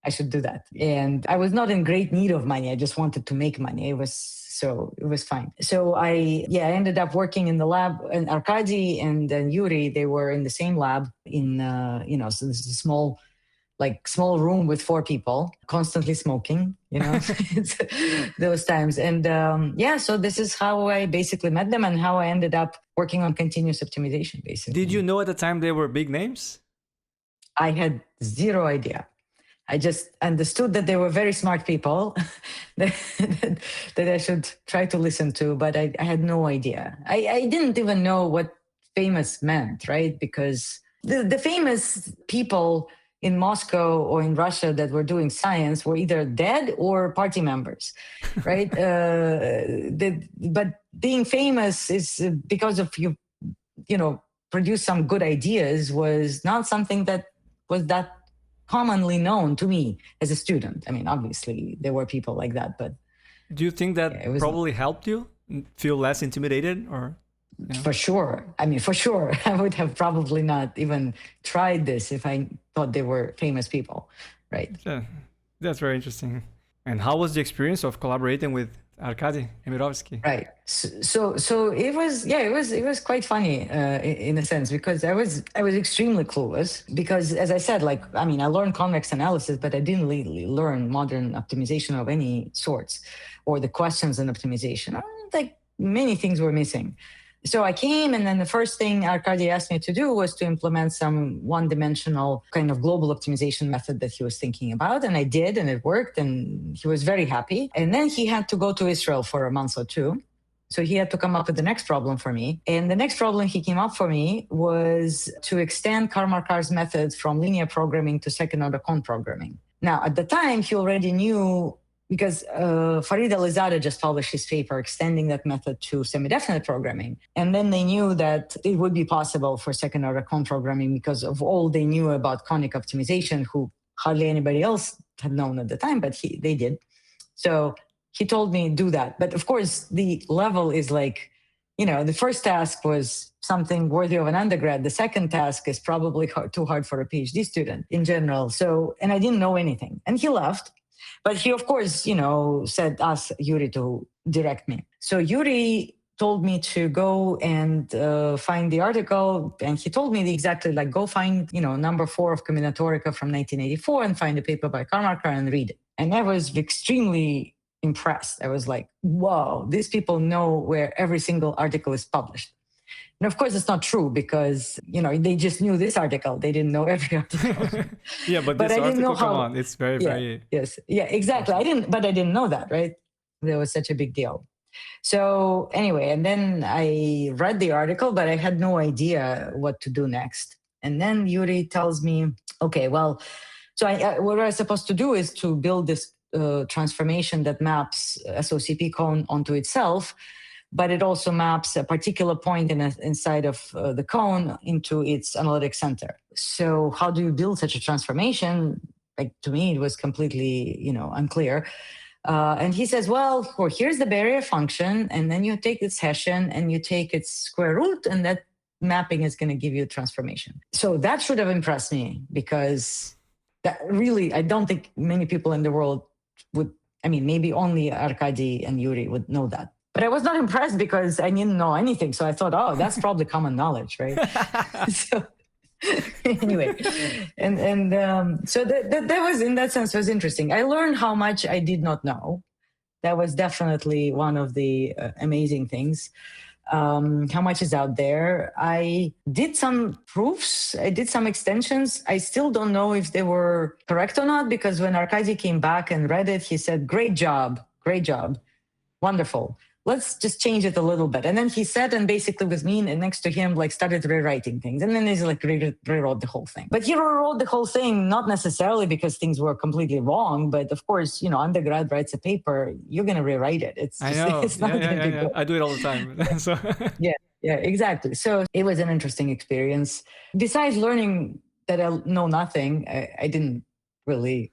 I should do that. And I was not in great need of money. I just wanted to make money. It was fine. So I ended up working in the lab, and Arkady and Yurii, they were in the same lab in, so this is a small room with 4 people, constantly smoking, those times. And so this is how I basically met them and how I ended up working on continuous optimization, basically. Did you know at the time they were big names? I had zero idea. I just understood that they were very smart people that I should try to listen to, but I had no idea. I didn't even know what famous meant, right? Because the famous people in Moscow or in Russia that were doing science were either dead or party members, right? But being famous is because of you produce some good ideas was not something that was that commonly known to me as a student. I mean, obviously there were people like that, but do you think that probably helped you feel less intimidated, or? Yeah. For sure. I mean, for sure. I would have probably not even tried this if I thought they were famous people, right? Yeah, that's very interesting. And how was the experience of collaborating with Arkady Emirovsky? Right. So it was quite funny in a sense, because I was extremely clueless, because as I said, I learned convex analysis, but I didn't really learn modern optimization of any sorts, or the questions in optimization. Many things were missing. So I came, and then the first thing Arkady asked me to do was to implement some one-dimensional kind of global optimization method that he was thinking about. And I did, and it worked, and he was very happy. And then he had to go to Israel for a month or two. So he had to come up with the next problem for me. And the next problem he came up for me was to extend Karmarkar's method from linear programming to second-order cone programming. Now, at the time, he already knew, because Farid Alizadeh just published his paper extending that method to semi-definite programming. And then they knew that it would be possible for second-order cone programming because of all they knew about conic optimization, who hardly anybody else had known at the time, but they did. So he told me, do that. But of course, the level is the first task was something worthy of an undergrad. The second task is probably too hard for a PhD student in general. So, and I didn't know anything. And he left. But he, of course, said, ask Yurii to direct me. So Yurii told me to go and find the article. And he told me exactly, go find, number 4 of Combinatorica from 1984 and find a paper by Karmarkar and read it. And I was extremely impressed. I was like, whoa, these people know where every single article is published. And of course, it's not true, because, they just knew this article. They didn't know every article. Yeah, but this article, come on, it's very, very... Yes, yeah, exactly. Awesome. I didn't know that, right? There was such a big deal. So anyway, and then I read the article, but I had no idea what to do next. And then Yurii tells me, okay, well, so what I'm supposed to do is to build this transformation that maps SOCP cone onto itself, but it also maps a particular point inside of the cone into its analytic center. So how do you build such a transformation? To me, it was completely, unclear. And he says, well, here's the barrier function, and then you take its Hessian and you take its square root, and that mapping is going to give you a transformation. So that should have impressed me, because that really, I don't think many people in the world would, maybe only Arkady and Yurii would know that. But I was not impressed because I didn't know anything. So I thought, oh, that's probably common knowledge, right? So anyway, so that was, in that sense, was interesting. I learned how much I did not know. That was definitely one of the amazing things. How much is out there. I did some proofs. I did some extensions. I still don't know if they were correct or not, because when Arkady came back and read it, he said, great job, wonderful. Let's just change it a little bit. And then he sat and basically with me and next to him, started rewriting things. And then he's rewrote the whole thing. But he rewrote the whole thing, not necessarily because things were completely wrong, but of course, undergrad writes a paper, you're going to rewrite it. It's not going to be good. I do it all the time. So. Yeah, exactly. So it was an interesting experience. Besides learning that I know nothing, I didn't really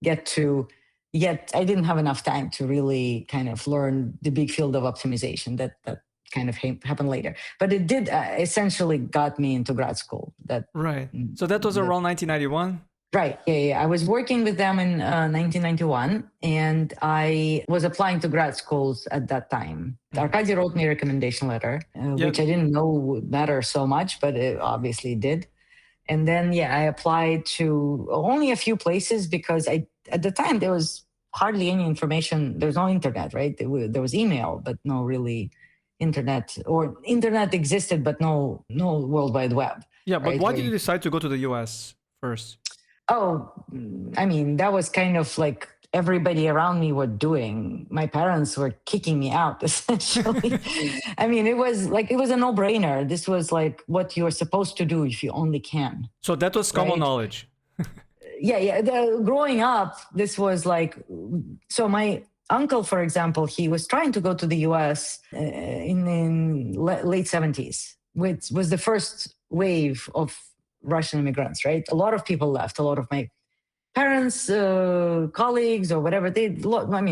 get to... Yet I didn't have enough time to really kind of learn the big field of optimization that kind of happened later. But it did essentially got me into grad school. Right. So that was around 1991? Right. Yeah. I was working with them in 1991, and I was applying to grad schools at that time. Arkady wrote me a recommendation letter, which I didn't know would matter so much, but it obviously did. And then, I applied to only a few places because at the time there was hardly any information. There was no internet, right? There was email, but no really internet, or internet existed, but no World Wide Web. Yeah, but why did you decide to go to the US first? Oh, I mean, that was kind of like everybody around me were doing. My parents were kicking me out, essentially. I mean, it was a no-brainer. This was like what you're supposed to do if you only can. So that was common knowledge. Yeah. Growing up, this was like, so my uncle, for example, he was trying to go to the US in late 70s, which was the first wave of Russian immigrants, right? A lot of people left. A lot of my parents, colleagues, or whatever.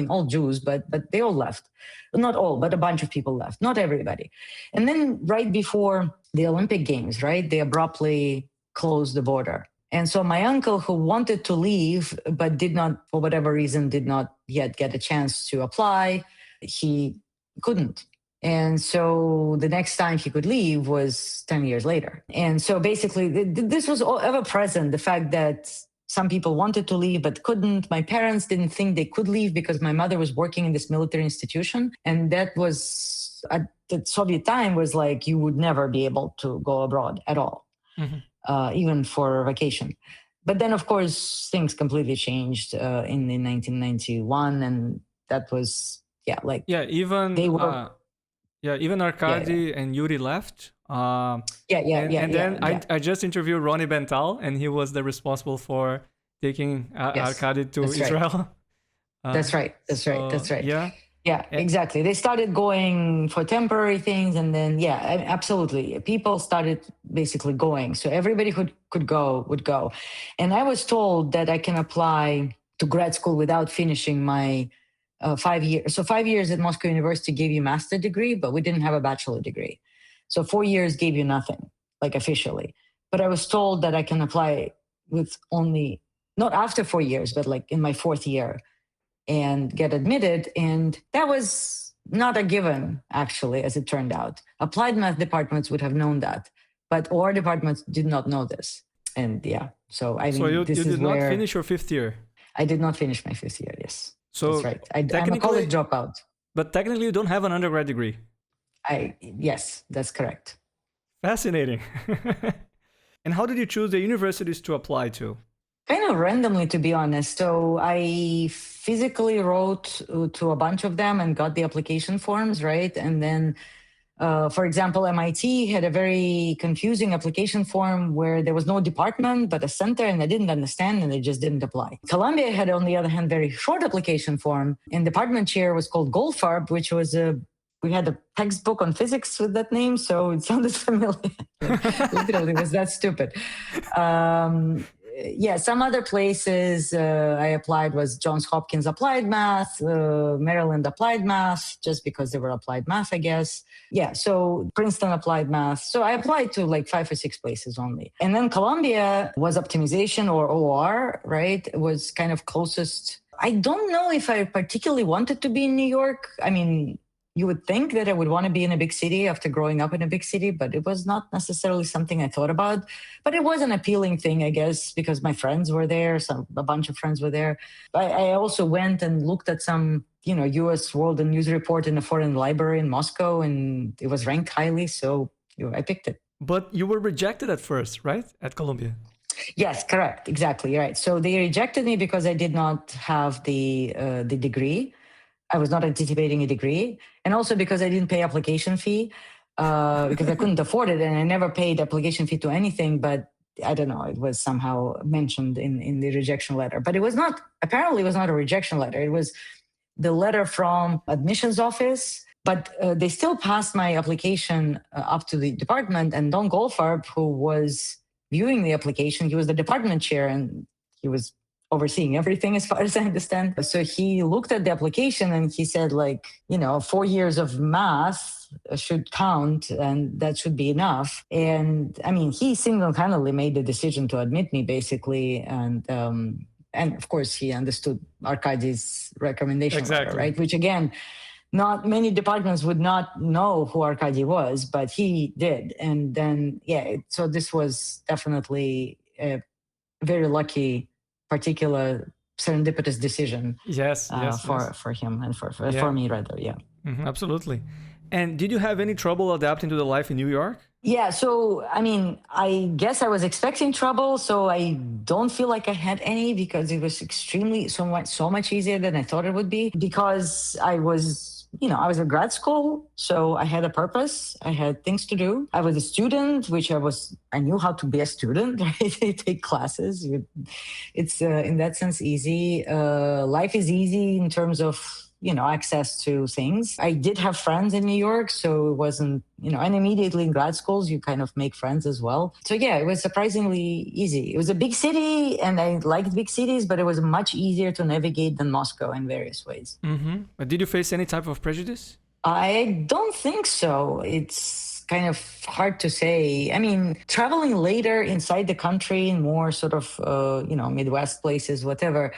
All Jews, but they all left. Not all, but a bunch of people left. Not everybody. And then right before the Olympic Games, right, they abruptly closed the border. And so my uncle, who wanted to leave, but did not, for whatever reason, did not yet get a chance to apply, he couldn't. And so the next time he could leave was 10 years later. And so basically, this was ever present, the fact that some people wanted to leave but couldn't. My parents didn't think they could leave because my mother was working in this military institution. And that was, at the Soviet time, was like you would never be able to go abroad at all, even for vacation. But then, of course, things completely changed in 1991. And that was, even Arkady and Yurii left. And then I just interviewed Ronnie Bental, and he was the responsible for taking Arkady to Israel. That's right. Yeah, exactly. They started going for temporary things, and then absolutely, people started basically going. So everybody who could go would go, and I was told that I can apply to grad school without finishing my 5 years. So 5 years at Moscow University gave you a master's degree, but we didn't have a bachelor degree. So 4 years gave you nothing, like officially. But I was told that I can apply with only, not after 4 years, but like in my fourth year and get admitted. And that was not a given, actually, as it turned out. Applied math departments would have known that, but OR departments did not know this. And so you did not finish your fifth year? I did not finish my fifth year, yes. So that's right. I'm a college dropout. But technically you don't have an undergrad degree. Yes, that's correct. Fascinating. And how did you choose the universities to apply to? Kind of randomly, to be honest. So I physically wrote to a bunch of them and got the application forms, right? And then, for example, MIT had a very confusing application form where there was no department, but a center, and I didn't understand, and I just didn't apply. Columbia had, on the other hand, very short application form, and department chair was called Goldfarb, which was we had a textbook on physics with that name, so it sounded familiar. Literally, it was that stupid. Some other places I applied was Johns Hopkins Applied Math, Maryland Applied Math, just because they were applied math, I guess. So Princeton Applied Math. So I applied to like 5 or 6 places only. And then Columbia was optimization, or OR, right? It was kind of closest. I don't know if I particularly wanted to be in New York. I mean, you would think that I would want to be in a big city after growing up in a big city, but it was not necessarily something I thought about. But it was an appealing thing, I guess, because my friends were there. A bunch of friends were there. I also went and looked at some, U.S. World and News Report in a foreign library in Moscow, and it was ranked highly, so I picked it. But you were rejected at first, right? At Columbia. Yes, correct. Exactly, right. So they rejected me because I did not have the degree. I was not anticipating a degree, and also because I didn't pay application fee because I couldn't afford it, and I never paid application fee to anything. But I don't know, it was somehow mentioned in the rejection letter. But it was not a rejection letter. It was the letter from admissions office. But they still passed my application up to the department, and Don Goldfarb, who was viewing the application, he was the department chair, and he was overseeing everything as far as I understand. So he looked at the application and he said 4 years of math should count, and that should be enough. And I mean, he single-handedly made the decision to admit me, basically, and of course he understood Arkady's recommendation letter, right? Which again, not many departments would not know who Arkady was, but he did. And then, so this was definitely a very lucky, particular serendipitous decision. For him and for me, rather. Yeah. Mm-hmm, absolutely. And did you have any trouble adapting to the life in New York? Yeah, so I mean, I guess I was expecting trouble, so I don't feel like I had any, because it was so much easier than I thought it would be, because I was at grad school, so I had a purpose, I had things to do. I was a student, I knew how to be a student, right? I take classes. It's in that sense easy. Life is easy in terms of access to things. I did have friends in New York, so it wasn't, and immediately in grad schools, you kind of make friends as well. So yeah, it was surprisingly easy. It was a big city, and I liked big cities, but it was much easier to navigate than Moscow in various ways. Mm-hmm. But did you face any type of prejudice? I don't think so. It's kind of hard to say. I mean, traveling later inside the country in more sort of, Midwest places, whatever,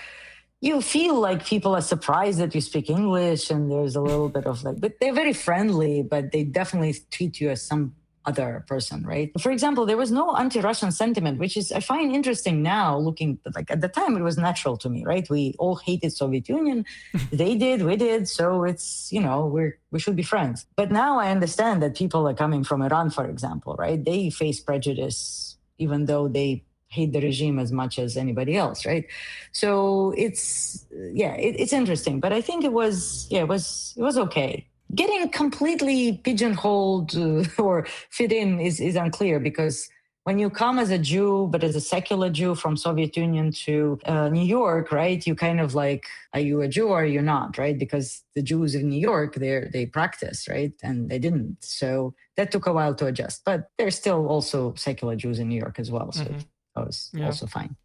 you feel like people are surprised that you speak English, and there's a little bit of but they're very friendly, but they definitely treat you as some other person, right? For example, there was no anti-Russian sentiment, which I find interesting now, looking at the time, it was natural to me, right? We all hated Soviet Union. They did, we did. So it's, we should be friends. But now I understand that people are coming from Iran, for example, right? They face prejudice, even though they hate the regime as much as anybody else, right? So it's interesting, but I think it was okay. Getting completely pigeonholed or fit in is unclear, because when you come as a Jew, but as a secular Jew from Soviet Union to New York, right? You kind of are you a Jew or are you not, right? Because the Jews in New York, they practice, right? And they didn't. So that took a while to adjust, but there's still also secular Jews in New York as well. So that was also fine.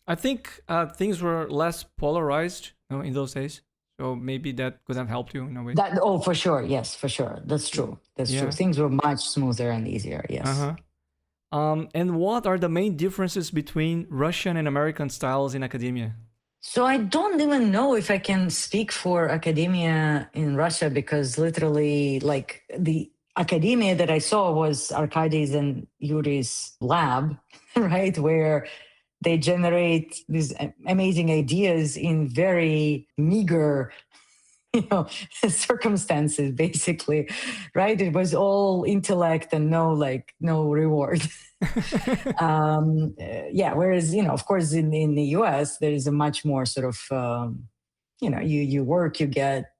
I think things were less polarized in those days. So maybe that could have helped you in a way. For sure. Yes, for sure. That's true. True. Things were much smoother and easier. Yes. And what are the main differences between Russian and American styles in academia? So I don't even know if I can speak for academia in Russia, because literally the academia that I saw was Arkady's and Yurii's lab, right? Where they generate these amazing ideas in very meager, circumstances, basically, right? It was all intellect and no reward. Whereas, of course, in the US, there is a much more sort of, you work, you get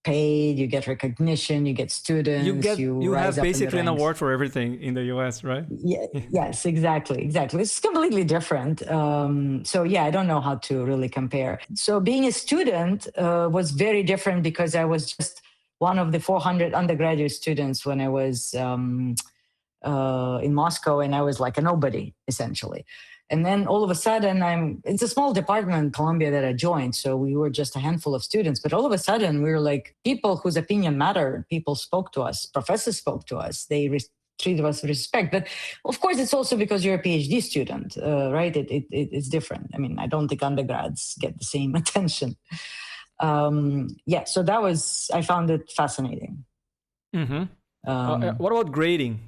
paid, you get recognition, you get students, you have basically an award for everything in the US, right? Yes, exactly. It's completely different. I don't know how to really compare. So being a student was very different, because I was just one of the 400 undergraduate students when I was in Moscow, and I was like a nobody, essentially. And then all of a sudden it's a small department, Columbia, that I joined. So we were just a handful of students, but all of a sudden we were like people whose opinion mattered. People spoke to us, professors spoke to us. They treated us with respect. But of course, it's also because you're a PhD student, right? It's different. I mean, I don't think undergrads get the same attention. So I found it fascinating. Mm-hmm. What about grading?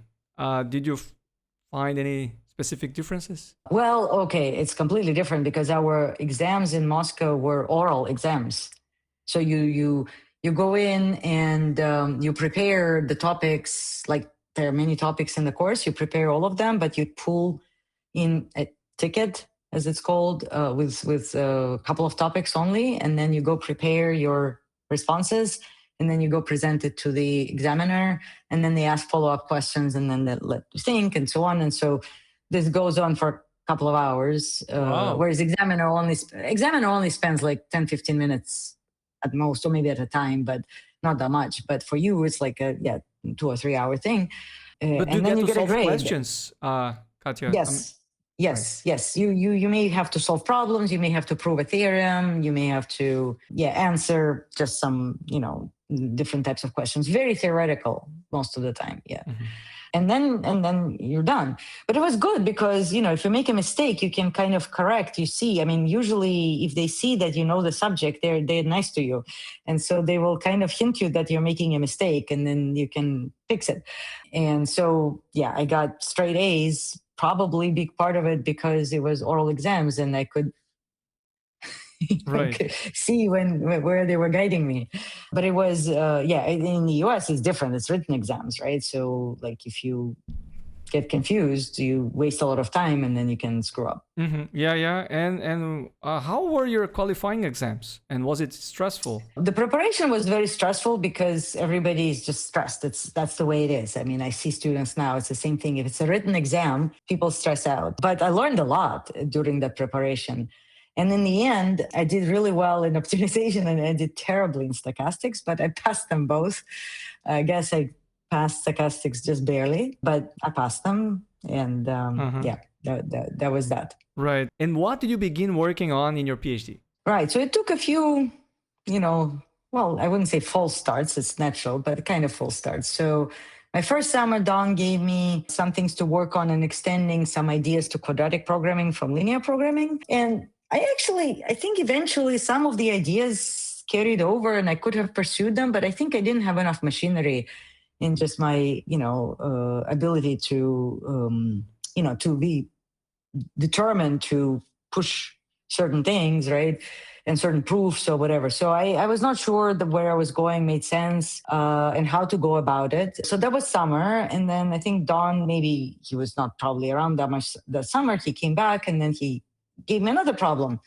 Did you find any specific differences? Well, okay, it's completely different, because our exams in Moscow were oral exams. So you go in and you prepare the topics, like there are many topics in the course, you prepare all of them, but you pull in a ticket, as it's called, with a couple of topics only, and then you go prepare your responses, and then you go present it to the examiner, and then they ask follow-up questions, and then they let you think, and so on. And so this goes on for a couple of hours, whereas examiner only spends like 10, 15 minutes at most, or maybe at a time, but not that much. But for you, it's like a 2 or 3 hour thing. But and then you get solve a grade. Questions, Katya? Yes. Yes, yes. You may have to solve problems. You may have to prove a theorem. You may have to answer just some different types of questions. Very theoretical most of the time. Yeah. Mm-hmm. And then you're done. But it was good because if you make a mistake, you can kind of correct. You see, I mean, usually if they see that you know the subject, they're nice to you, and so they will kind of hint you that you're making a mistake, and then you can fix it. And so I got straight A's. Probably big part of it because it was oral exams, and I could Right. see where they were guiding me. But it was in the US it's different. It's written exams, right? So like if you get confused, you waste a lot of time and then you can screw up. Mm-hmm. Yeah. And how were your qualifying exams? And was it stressful? The preparation was very stressful because everybody is just stressed. That's the way it is. I mean, I see students now, it's the same thing. If it's a written exam, people stress out. But I learned a lot during that preparation. And in the end, I did really well in optimization and I did terribly in stochastics, but I passed them both. I guess I passed stochastics just barely, but I passed them. And that was that. Right. And what did you begin working on in your PhD? Right. So it took a few, well, I wouldn't say false starts. It's natural, but kind of false starts. So my first summer, Don gave me some things to work on and extending some ideas to quadratic programming from linear programming. And I think eventually some of the ideas carried over and I could have pursued them, but I think I didn't have enough machinery in just my, ability to be determined to push certain things, right? And certain proofs or whatever. So I was not sure that where I was going made sense and how to go about it. So that was summer. And then I think Don, maybe he was not probably around that much that summer. He came back and then he gave me another problem,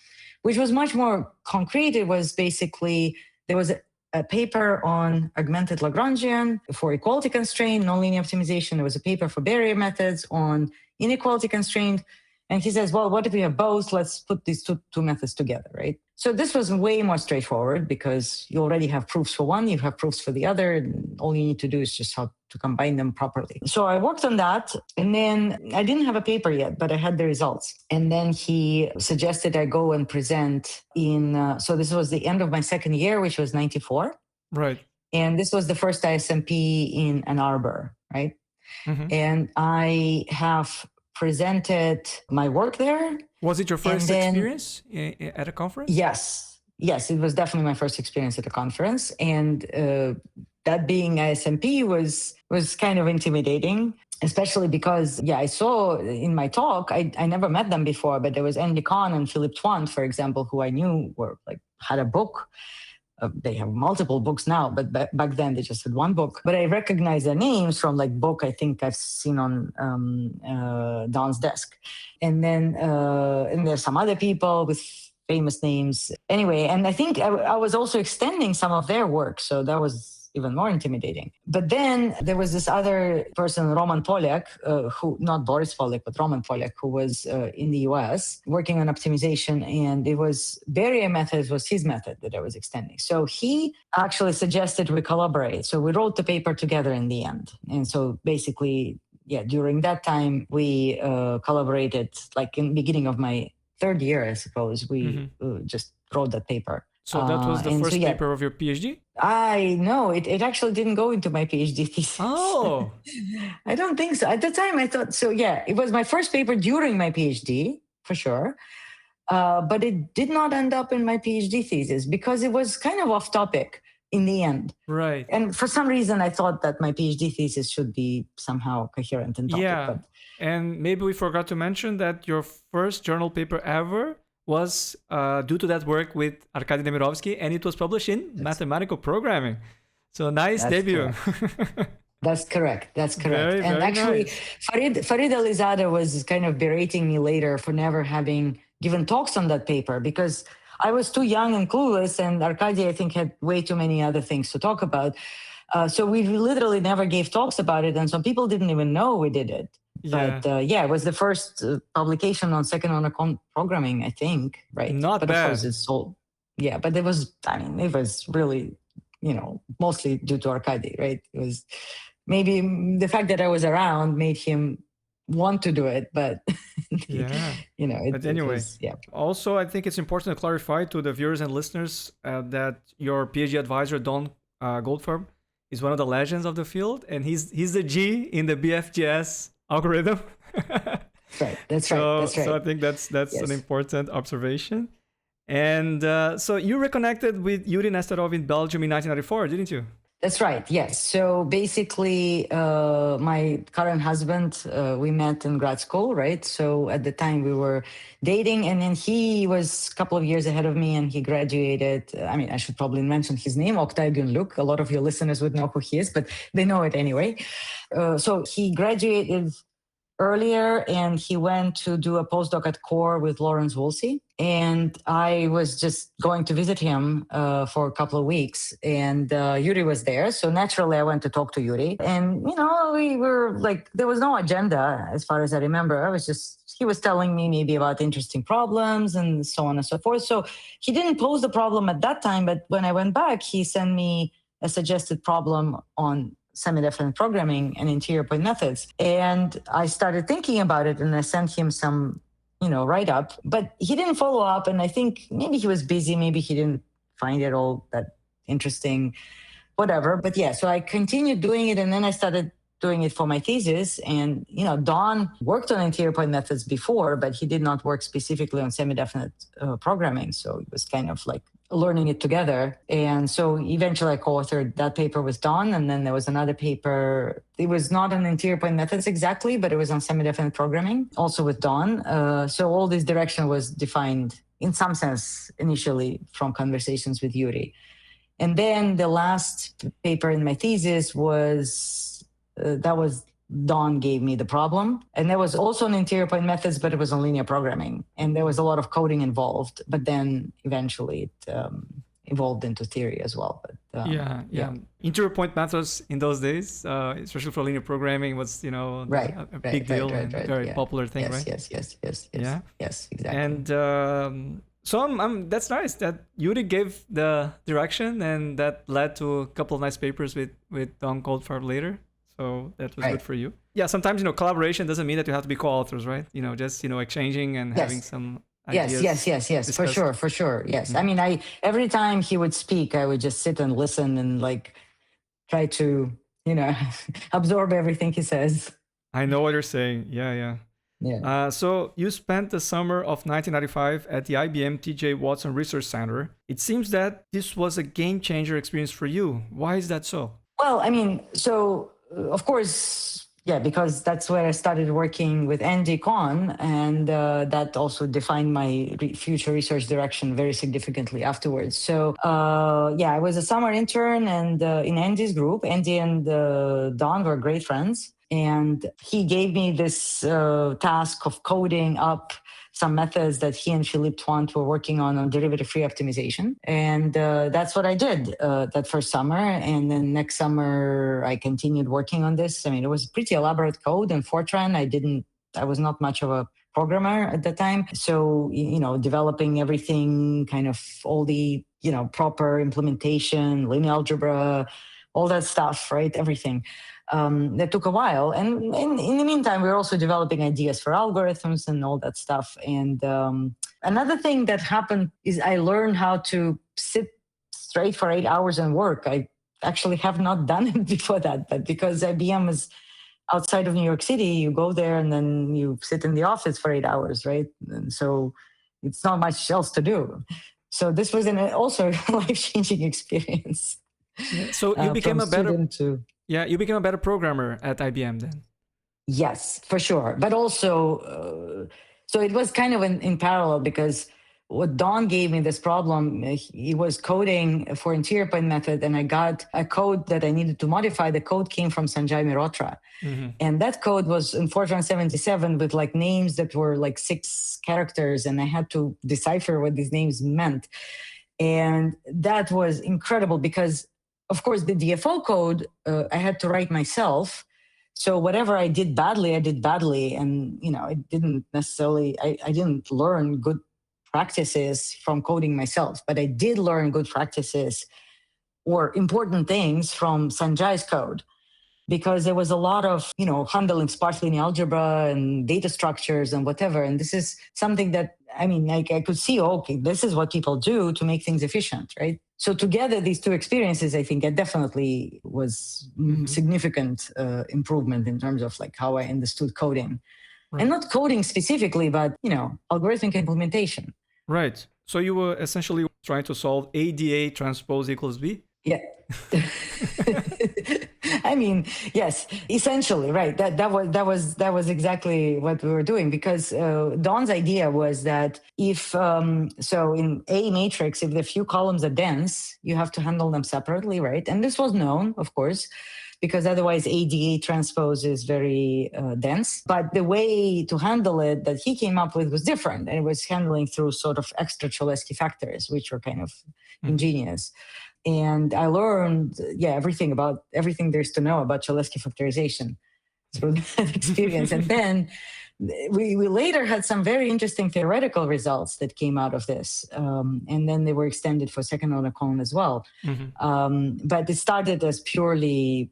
which was much more concrete. It was basically, there was a paper on augmented Lagrangian for equality constraint, nonlinear optimization. There was a paper for barrier methods on inequality constraint. And he says, well, what if we have both? Let's put these two methods together, right? So this was way more straightforward because you already have proofs for one, you have proofs for the other, and all you need to do is just how to combine them properly. So I worked on that, and then I didn't have a paper yet, but I had the results. And then he suggested I go and present so this was the end of my second year, which was 94. Right. And this was the first ISMP in Ann Arbor, right? Mm-hmm. And I have presented my work there. Was it your first experience at a conference? Yes, it was definitely my first experience at a conference. And that being ISMP was kind of intimidating, especially because, I saw in my talk, I never met them before, but there was Andy Kahn and Philip Twant, for example, who I knew had a book. They have multiple books now, but back then they just had one book. But I recognize their names from book I think I've seen on Don's desk. And then and there's some other people with famous names. Anyway, and I think I was also extending some of their work. So that was even more intimidating. But then there was this other person, Roman Polyak, who, not Boris Polyak, but Roman Polyak, who was in the US working on optimization. And it was barrier methods was his method that I was extending. So he actually suggested we collaborate. So we wrote the paper together in the end. And so basically, during that time, we collaborated, in the beginning of my third year, I suppose, we just wrote that paper. So that was the first paper of your PhD? I know. It actually didn't go into my PhD thesis. Oh. I don't think so. At the time, I thought, it was my first paper during my PhD, for sure. But it did not end up in my PhD thesis because it was kind of off topic in the end. Right. And for some reason, I thought that my PhD thesis should be somehow coherent and topic. Yeah. And maybe we forgot to mention that your first journal paper ever was due to that work with Arkady Nemirovsky, and it was published in Mathematical Programming. So nice debut. That's correct. Very, and very actually, nice. Farid Alizadeh was kind of berating me later for never having given talks on that paper because I was too young and clueless, and Arkady, I think, had way too many other things to talk about. So we literally never gave talks about it, and some people didn't even know we did it. Yeah. But it was the first publication on second order programming, I think, right? Not but bad. Of course it's sold. Yeah, but it was really, mostly due to Arkady, right? It was maybe the fact that I was around made him want to do it, but Yeah. But anyway, also, I think it's important to clarify to the viewers and listeners that your PhD advisor, Don Goldfarb, is one of the legends of the field, and he's the G in the BFGS algorithm. That's right. So I think that's an important observation. And so you reconnected with Yurii Nesterov in Belgium in 1994, didn't you? That's right. Yes. So basically, my current husband, we met in grad school, right? So at the time we were dating, and then he was a couple of years ahead of me, and he graduated. I mean, I should probably mention his name, Oktay Günlük. A lot of your listeners would know who he is, but they know it anyway. So he graduated earlier, and he went to do a postdoc at CORE with Lawrence Woolsey. And I was just going to visit him for a couple of weeks, and Yurii was there. So naturally, I went to talk to Yurii. And, we were like, there was no agenda as far as I remember. He was telling me maybe about interesting problems and so on and so forth. So he didn't pose the problem at that time, but when I went back, he sent me a suggested problem on semi-definite programming and interior point methods. And I started thinking about it, and I sent him some, write-up, but he didn't follow up. And I think maybe he was busy, maybe he didn't find it all that interesting, whatever. But yeah, so I continued doing it, and then I started doing it for my thesis. And, Don worked on interior point methods before, but he did not work specifically on semi-definite programming. So it was kind of like learning it together. And so eventually I co-authored that paper with Don. And then there was another paper. It was not on interior point methods exactly, but it was on semi-definite programming, also with Don. So all this direction was defined in some sense initially from conversations with Yurii. And then the last paper in my thesis was, Don gave me the problem. And there was also an interior point methods, but it was on linear programming. And there was a lot of coding involved, but then eventually it evolved into theory as well. But yeah. Interior point methods in those days, especially for linear programming, was, a big deal and very popular thing, right? Yes, exactly. And so that's nice that Yurii gave the direction, and that led to a couple of nice papers with Don Goldfarb later. So that was good for you. Yeah, sometimes, collaboration doesn't mean that you have to be co-authors, right? Just, exchanging and having some ideas. Yes, for sure. Yes. Mm-hmm. I mean, every time he would speak, I would just sit and listen and try to, absorb everything he says. I know what you're saying. Yeah. So you spent the summer of 1995 at the IBM T.J. Watson Research Center. It seems that this was a game changer experience for you. Why is that so? Well, I mean, of course, because that's where I started working with Andy Cohn, and that also defined my future research direction very significantly afterwards. So, I was a summer intern, and in Andy's group, Andy and Don were great friends. And he gave me this task of coding up some methods that he and Philippe Twant were working on derivative-free optimization. And that's what I did that first summer. And then next summer, I continued working on this. I mean, it was pretty elaborate code in Fortran. I was not much of a programmer at the time. So, developing everything, kind of all the, proper implementation, linear algebra, all that stuff, right? Everything. That took a while. And in the meantime, we were also developing ideas for algorithms and all that stuff. And another thing that happened is I learned how to sit straight for 8 hours and work. I actually have not done it before that, but because IBM is outside of New York City, you go there and then you sit in the office for 8 hours, right? And so it's not much else to do. So this was also a life-changing experience. Yeah, so you became you became a better programmer at IBM then. Yes, for sure. But also, so it was kind of in parallel, because what Don gave me this problem, he was coding for interior point method, and I got a code that I needed to modify. The code came from Sanjay Mehrotra. Mm-hmm. And that code was in Fortran 77 with names that were 6 characters, and I had to decipher what these names meant. And that was incredible because, of course, the DFO code, I had to write myself. So whatever I did badly, And, it didn't necessarily, I didn't learn good practices from coding myself, but I did learn good practices or important things from Sanjay's code. because there was a lot of, handling sparse linear algebra and data structures and whatever. And this is something that, I could see, okay, this is what people do to make things efficient, right? So together, these two experiences, I think it definitely was significant improvement in terms of like how I understood coding. Right. And not coding specifically, but, algorithmic implementation. Right. So you were essentially trying to solve ADA transpose equals B? Yeah. Yes, essentially, right. That was exactly what we were doing, because Don's idea was that if so in A matrix, if the few columns are dense, you have to handle them separately, right? And this was known, of course, because otherwise ADA transpose is very dense. But the way to handle it that he came up with was different, and it was handling through sort of extra Cholesky factors, which were kind of ingenious. And I learned, everything there's to know about Cholesky factorization through that experience. And then we later had some very interesting theoretical results that came out of this. And then they were extended for second order cone as well. But it started as purely,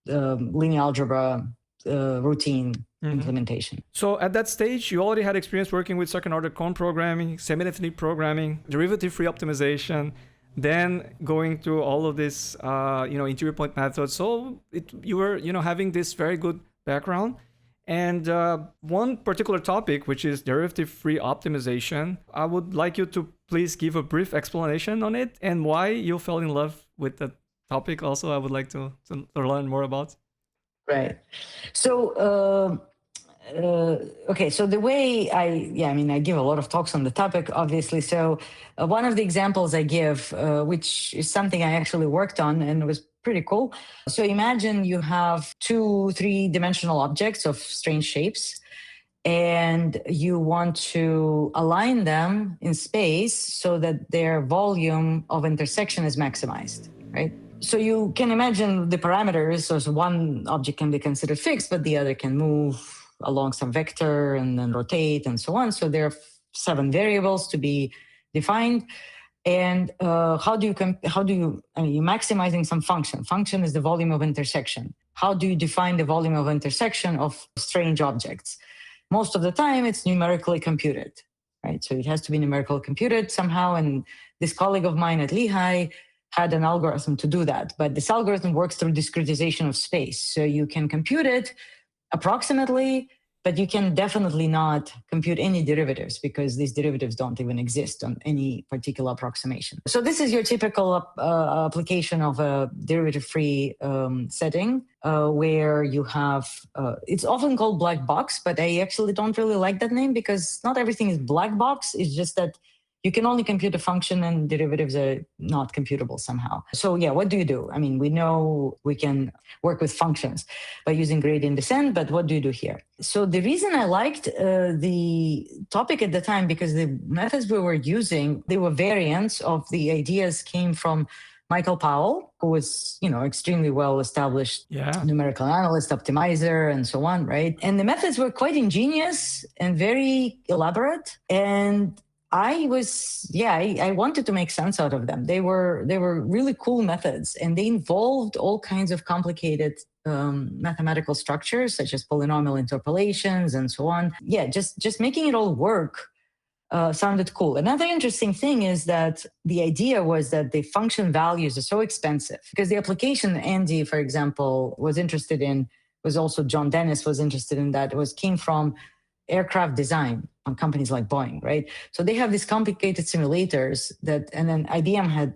linear algebra routine implementation. So at that stage, you already had experience working with second order cone programming, semi-infinite programming, derivative-free optimization, then going through all of this, interior point method. So you were, having this very good background. And one particular topic, which is derivative-free optimization, I would like you to please give a brief explanation on it and why you fell in love with the topic. Also, I would like to learn more about. Right. So, okay, so the way I give a lot of talks on the topic, obviously. So one of the examples I give, which is something I actually worked on and it was pretty cool. So imagine you have 2 3-dimensional objects of strange shapes, and you want to align them in space so that their volume of intersection is maximized, right? So you can imagine the parameters. So one object can be considered fixed, but the other can move along some vector and then rotate and so on. So there are 7 variables to be defined. And you're maximizing some function. Function is the volume of intersection. How do you define the volume of intersection of strange objects? Most of the time, it's numerically computed, right? So it has to be numerically computed somehow. And this colleague of mine at Lehigh had an algorithm to do that. But this algorithm works through discretization of space. So you can compute it approximately, but you can definitely not compute any derivatives because these derivatives don't even exist on any particular approximation. So this is your typical application of a derivative-free setting where you have, it's often called black box, but I actually don't really like that name because not everything is black box. It's just that you can only compute a function and derivatives are not computable somehow. So what do you do? I mean, we know we can work with functions by using gradient descent, but what do you do here? So the reason I liked the topic at the time, because the methods we were using, they were variants of the ideas came from Michael Powell, who was, extremely well-established numerical analyst, optimizer, and so on, right? And the methods were quite ingenious and very elaborate. And I wanted to make sense out of them. They were really cool methods, and they involved all kinds of complicated mathematical structures, such as polynomial interpolations and so on. Just making it all work sounded cool. Another interesting thing is that the idea was that the function values are so expensive because the application Andy, for example, was interested in, was also John Dennis was interested in that. Came from aircraft design on companies like Boeing, right? So they have these complicated simulators and then IBM had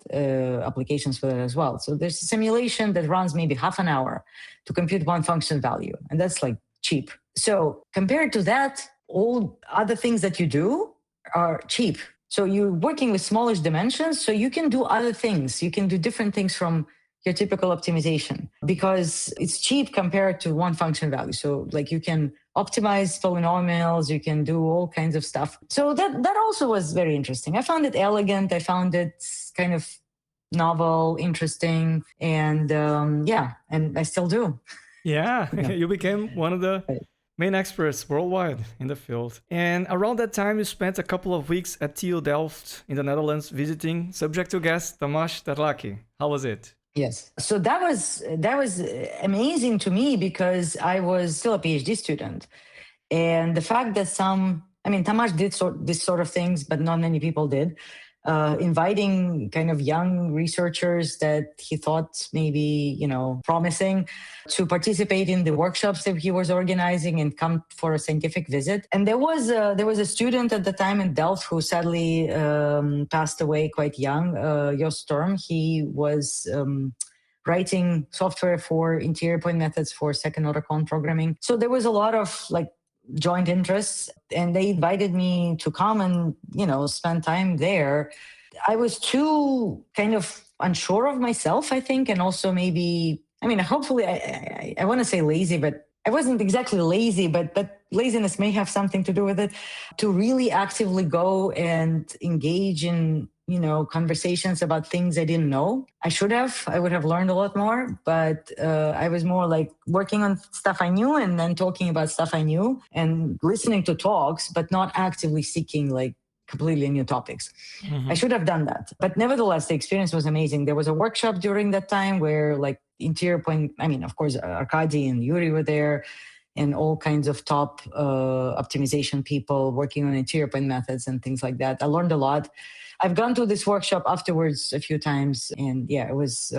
applications for that as well. So there's a simulation that runs maybe half an hour to compute one function value, and that's like cheap. So compared to that, all other things that you do are cheap. So you're working with smallish dimensions, so you can do other things. You can do different things from your typical optimization because it's cheap compared to one function value. So like you can optimize polynomials, you can do all kinds of stuff. So that also was very interesting. I found it elegant. I found it kind of novel, interesting, and and I still do. You became one of the main experts worldwide in the field. And around that time, you spent a couple of weeks at TU Delft in the Netherlands visiting subject to guest Tamás Terlaky. How was it? Yes. So that was amazing to me because I was still a PhD student. And the fact that Tamás did this sort of things, but not many people did, inviting kind of young researchers that he thought maybe, promising to participate in the workshops that he was organizing and come for a scientific visit. And there was a student at the time in Delft who sadly passed away quite young, Jos Storm. He was writing software for interior point methods for second order Cohn programming. So there was a lot of joint interests, and they invited me to come and spend time there. I was too kind of unsure of myself, I think, and also maybe hopefully I want to say lazy, but I wasn't exactly lazy, but laziness may have something to do with it, to really actively go and engage in conversations about things I didn't know. I would have learned a lot more, but I was more like working on stuff I knew and then talking about stuff I knew and listening to talks, but not actively seeking completely new topics. Mm-hmm. I should have done that. But nevertheless, the experience was amazing. There was a workshop during that time where interior point, of course, Arkady and Yurii were there, and all kinds of top optimization people working on interior point methods and things like that. I learned a lot. I've gone to this workshop afterwards a few times, and it was,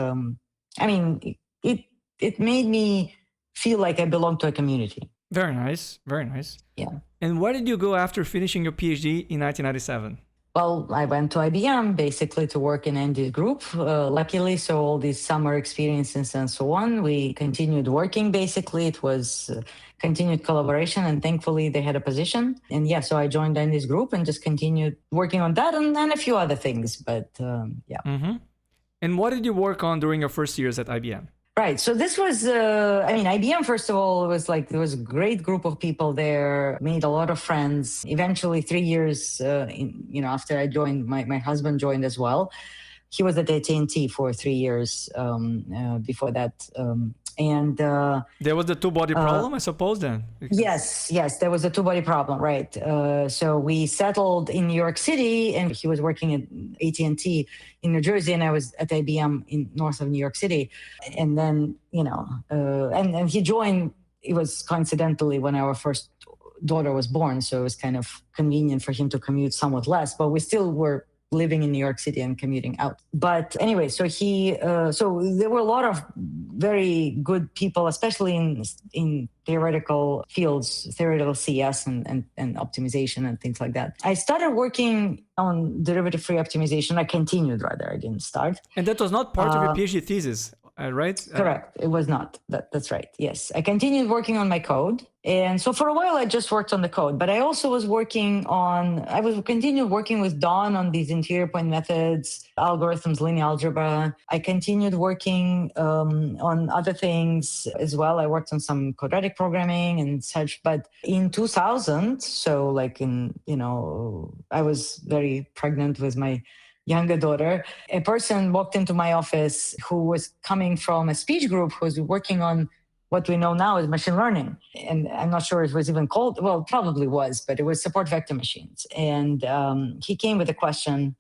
it made me feel like I belong to a community. Very nice, very nice. Yeah. And where did you go after finishing your PhD in 1997? Well, I went to IBM basically to work in Andy's group, luckily. So all these summer experiences and so on, we continued working basically. It was continued collaboration, and thankfully they had a position. And so I joined Andy's group and just continued working on that and a few other things. But Mm-hmm. And what did you work on during your first years at IBM? Right. So this was, IBM, first of all, there was a great group of people there, made a lot of friends. Eventually, 3 years, after I joined, my husband joined as well. He was at AT&T for 3 years before that. There was the two-body problem, I suppose, then? Yes, there was a two-body problem, right. So we settled in New York City, and he was working at AT&T in New Jersey, and I was at IBM in north of New York City. And then, and he joined, it was coincidentally when our first daughter was born, so it was kind of convenient for him to commute somewhat less, but we still were living in New York City and commuting out. But anyway, so so there were a lot of very good people, especially in theoretical fields, theoretical CS and optimization and things like that. I started working on derivative-free optimization. I continued, rather. I didn't start. And that was not part of your PhD thesis, right? Correct. It was not. That's right. Yes. I continued working on my code. And so for a while, I just worked on the code, but I also was continued working with Don on these interior point methods, algorithms, linear algebra. I continued working on other things as well. I worked on some quadratic programming and such, but in 2000, so I was very pregnant with my younger daughter, a person walked into my office who was coming from a speech group who was working on what we know now as machine learning. And I'm not sure it was even called, well, probably was, but it was support vector machines. And he came with a question,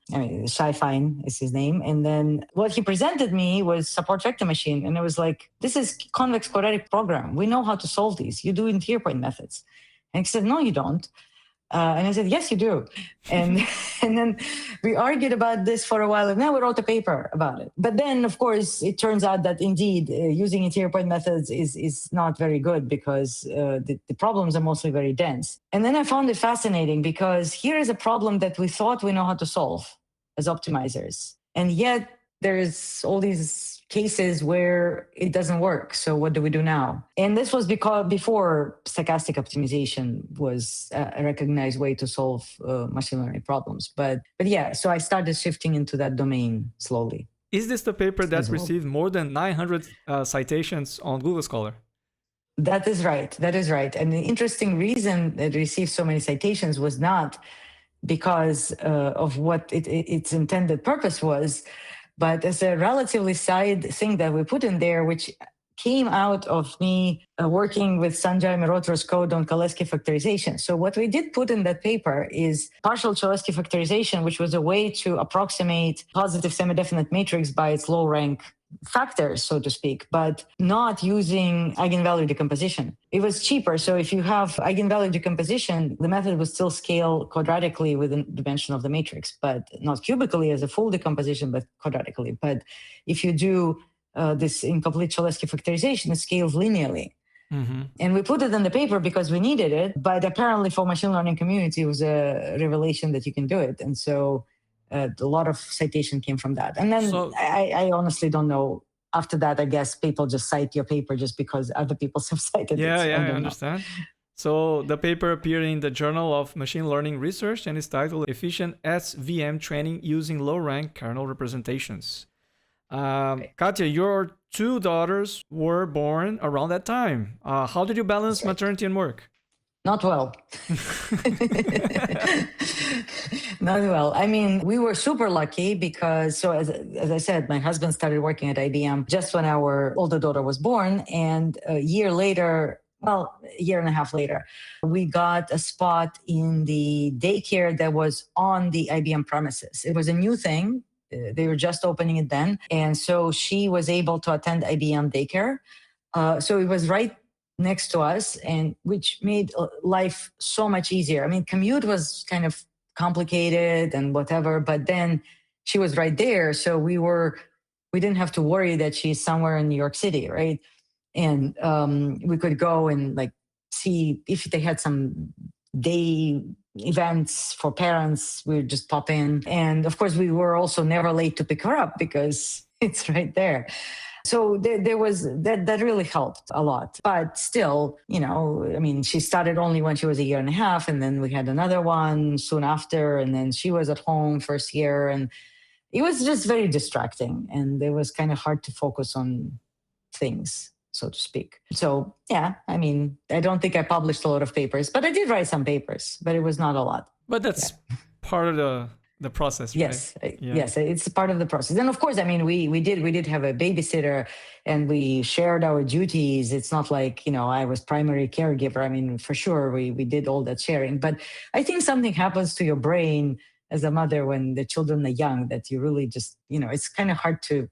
Shai Fine is his name. And then what he presented me was support vector machine. And it was like, this is convex quadratic program. We know how to solve these. You do interior point methods. And he said, no, you don't. And I said, yes, you do. And then we argued about this for a while, and then we wrote a paper about it. But then, of course, it turns out that indeed using interior point methods is not very good because the problems are mostly very dense. And then I found it fascinating because here is a problem that we thought we know how to solve as optimizers. And yet there's all these cases where it doesn't work. So what do we do now? And this was because before stochastic optimization was a recognized way to solve machine learning problems. But so I started shifting into that domain slowly. Is this the paper that received more than 900 citations on Google Scholar? That is right. And the interesting reason it received so many citations was not because of what its intended purpose was, but as a relatively side thing that we put in there, which came out of me working with Sanjay Mehrotra's code on Cholesky factorization. So what we did put in that paper is partial Cholesky factorization, which was a way to approximate positive semi-definite matrix by its low rank factors, so to speak, but not using eigenvalue decomposition. It was cheaper. So if you have eigenvalue decomposition, the method would still scale quadratically within the dimension of the matrix, but not cubically as a full decomposition, but quadratically. But if you do this incomplete Cholesky factorization, it scales linearly. Mm-hmm. And we put it in the paper because we needed it, but apparently for machine learning community, it was a revelation that you can do it. And so a lot of citation came from that. And then I honestly don't know. After that, I guess people just cite your paper just because other people have cited it. Yeah, I understand. So the paper appeared in the Journal of Machine Learning Research and is titled Efficient SVM Training Using Low-Rank Kernel Representations. Katya, your 2 daughters were born around that time. How did you balance maternity and work? Not well. Not well. I mean, we were super lucky because, so as I said, my husband started working at IBM just when our older daughter was born. And a year later, well, a year and a half later, we got a spot in the daycare that was on the IBM premises. It was a new thing. They were just opening it then. And so she was able to attend IBM daycare. So it was right next to us, and which made life so much easier. I mean, commute was kind of complicated and whatever, but then she was right there. So we didn't have to worry that she's somewhere in New York City, right? And we could go and like see if they had some day events for parents, we would just pop in. And of course, we were also never late to pick her up because it's right there. So there was that really helped a lot. But still, you know, I mean, she started only when she was a year and a half, and then we had another one soon after, and then she was at home first year, and it was just very distracting, and it was kind of hard to focus on things, so to speak. So yeah, I mean, I don't think I published a lot of papers, but I did write some papers, but it was not a lot. But that's part of the process, right? Yes, it's part of the process. And of course, I mean, we did have a babysitter, and we shared our duties. It's not like, you know, I was primary caregiver. I mean, for sure, we did all that sharing. But I think something happens to your brain as a mother when the children are young that you really just, you know, it's kind of hard to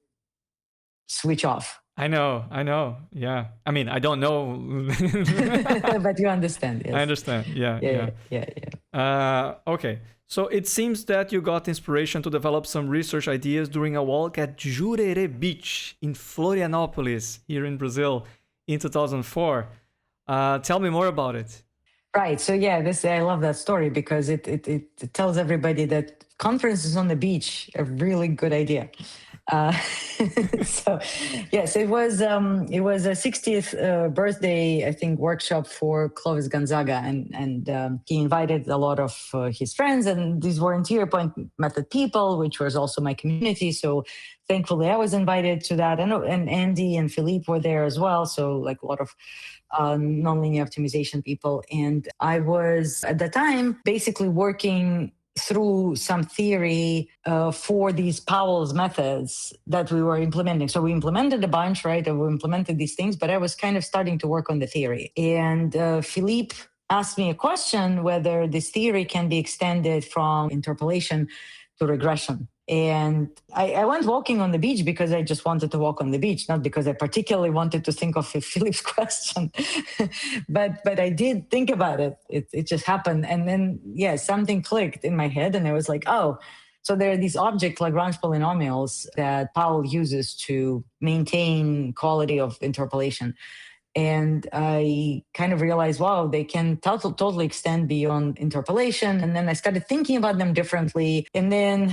switch off. I know. Yeah. I mean, I don't know. But you understand. Yes. I understand. Yeah. Okay. So it seems that you got inspiration to develop some research ideas during a walk at Jurerê Beach in Florianópolis, here in Brazil, in 2004. Tell me more about it. Right. So yeah, I love that story because it tells everybody that conferences on the beach are a really good idea. So yes, it was a 60th birthday, I think, workshop for Clovis Gonzaga, and he invited a lot of his friends, and these were interior point method people, which was also my community. So thankfully, I was invited to that, and Andy and Philippe were there as well. So like a lot of nonlinear optimization people, and I was at the time basically working through some theory for these Powell's methods that we were implementing. So we implemented a bunch, right? We implemented these things, but I was kind of starting to work on the theory. And Philippe asked me a question whether this theory can be extended from interpolation to regression. And I went walking on the beach because I just wanted to walk on the beach, not because I particularly wanted to think of Philippe's question. but I did think about it. It just happened. And then, something clicked in my head. And I was like, oh, so there are these object Lagrange polynomials that Powell uses to maintain quality of interpolation. And I kind of realized, wow, they can totally extend beyond interpolation. And then I started thinking about them differently. And then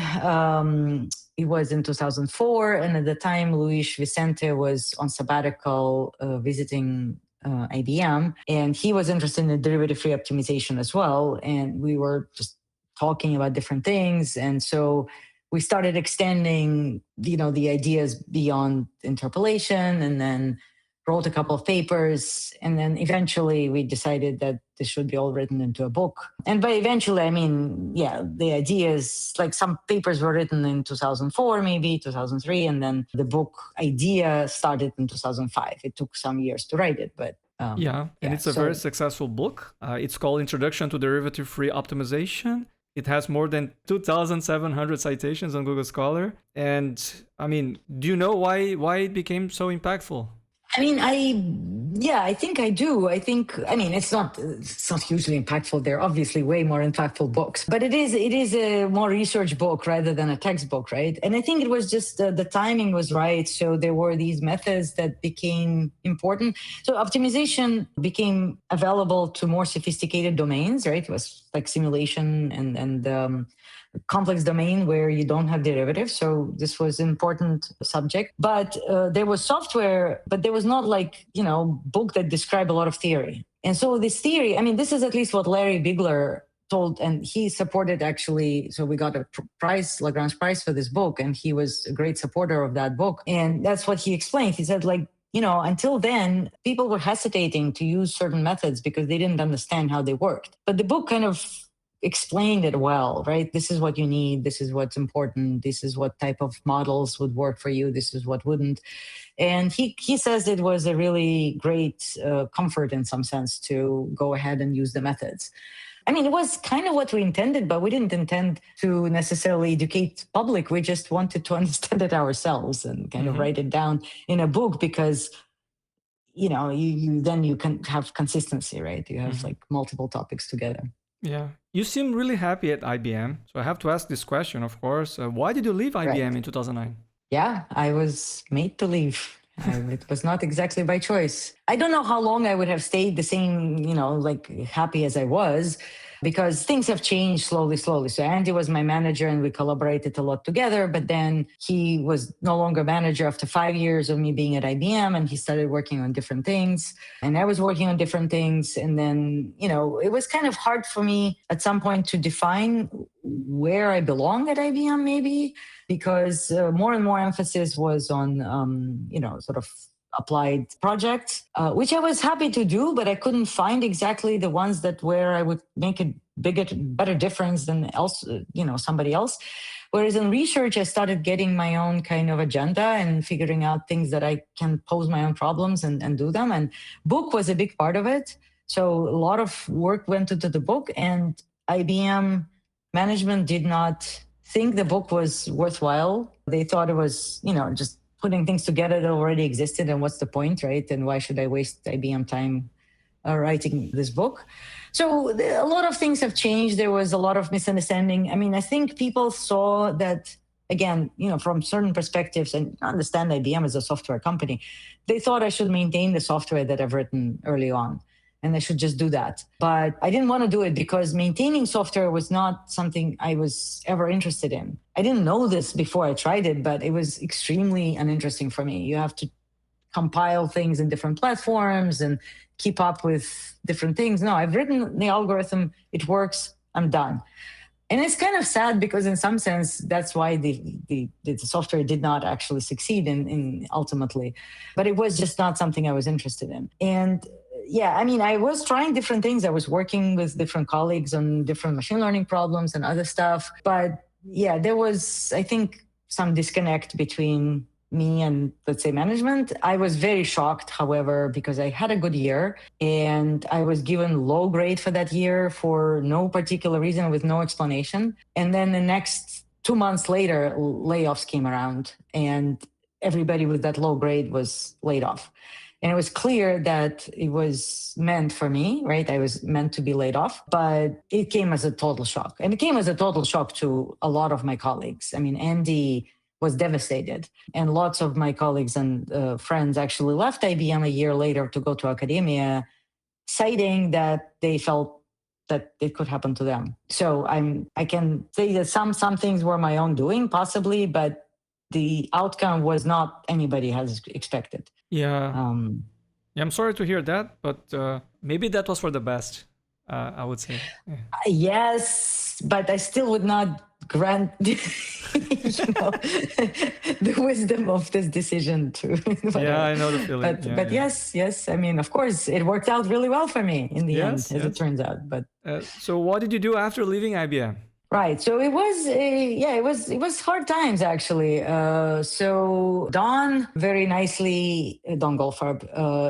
it was in 2004. And at the time, Luis Vicente was on sabbatical visiting IBM. And he was interested in derivative-free optimization as well. And we were just talking about different things. And so we started extending, the ideas beyond interpolation, and then wrote a couple of papers, and then eventually we decided that this should be all written into a book. And by eventually, I mean, the ideas, like some papers were written in 2004, maybe 2003, and then the book idea started in 2005. It took some years to write it, but and it's a very successful book. It's called Introduction to Derivative-Free Optimization. It has more than 2,700 citations on Google Scholar. And I mean, do you know why it became so impactful? I mean, I think I do. I mean, it's not hugely impactful. They're obviously way more impactful books, but it is a more research book rather than a textbook, right? And I think it was just the timing was right. So there were these methods that became important. So optimization became available to more sophisticated domains, right? It was like simulation and complex domain where you don't have derivatives. So this was an important subject. But there was software, but there was not like, book that described a lot of theory. And so this theory, I mean, this is at least what Larry Bigler told, and he supported actually. So we got a prize, Lagrange Prize for this book, and he was a great supporter of that book. And that's what he explained. He said, like, until then, people were hesitating to use certain methods because they didn't understand how they worked. But the book kind of explained it well, right? This is what you need. This is what's important. This is what type of models would work for you. This is what wouldn't. And he says it was a really great comfort in some sense to go ahead and use the methods. I mean, it was kind of what we intended, but we didn't intend to necessarily educate public. We just wanted to understand it ourselves and kind of write it down in a book because, you can have consistency, right? You have like multiple topics together. Yeah. You seem really happy at IBM. So I have to ask this question, of course. Why did you leave IBM in 2009? Yeah, I was made to leave. It was not exactly by choice. I don't know how long I would have stayed the same, like happy as I was, because things have changed slowly. So Andy was my manager and we collaborated a lot together, but then he was no longer manager after 5 years of me being at IBM, and he started working on different things and I was working on different things. And then, it was kind of hard for me at some point to define where I belong at IBM, maybe, because more and more emphasis was on, sort of applied projects, which I was happy to do, but I couldn't find exactly the ones where I would make a better difference than somebody else. Whereas in research, I started getting my own kind of agenda and figuring out things that I can pose my own problems and do them. And book was a big part of it. So a lot of work went into the book, and IBM management did not think the book was worthwhile. They thought it was, just putting things together that already existed, and what's the point, right? And why should I waste IBM time writing this book? So a lot of things have changed. There was a lot of misunderstanding. I mean, I think people saw that, again, from certain perspectives, and understand IBM as a software company, they thought I should maintain the software that I've written early on, and I should just do that. But I didn't want to do it because maintaining software was not something I was ever interested in. I didn't know this before I tried it, but it was extremely uninteresting for me. You have to compile things in different platforms and keep up with different things. No, I've written the algorithm. It works. I'm done. And it's kind of sad because in some sense, that's why the software did not actually succeed in ultimately. But it was just not something I was interested in. And yeah, I mean, I was trying different things. I was working with different colleagues on different machine learning problems and other stuff. But yeah, there was, I think, some disconnect between me and, let's say, management. I was very shocked, however, because I had a good year and I was given low grade for that year for no particular reason with no explanation. And then the next 2 months later, layoffs came around and everybody with that low grade was laid off. And it was clear that it was meant for me, right? I was meant to be laid off, but it came as a total shock. And it came as a total shock to a lot of my colleagues. I mean, Andy was devastated. And lots of my colleagues and friends actually left IBM a year later to go to academia, citing that they felt that it could happen to them. So I can say that some things were my own doing, possibly, but the outcome was not anybody has expected. Yeah. I'm sorry to hear that, but maybe that was for the best, I would say. Yeah. Yes, but I still would not grant the wisdom of this decision to. Yeah, I know the feeling. But yes. I mean, of course, it worked out really well for me in the end, as it turns out. But so what did you do after leaving IBM? Right. So it was, it was hard times actually. So Don very nicely, Don Goldfarb,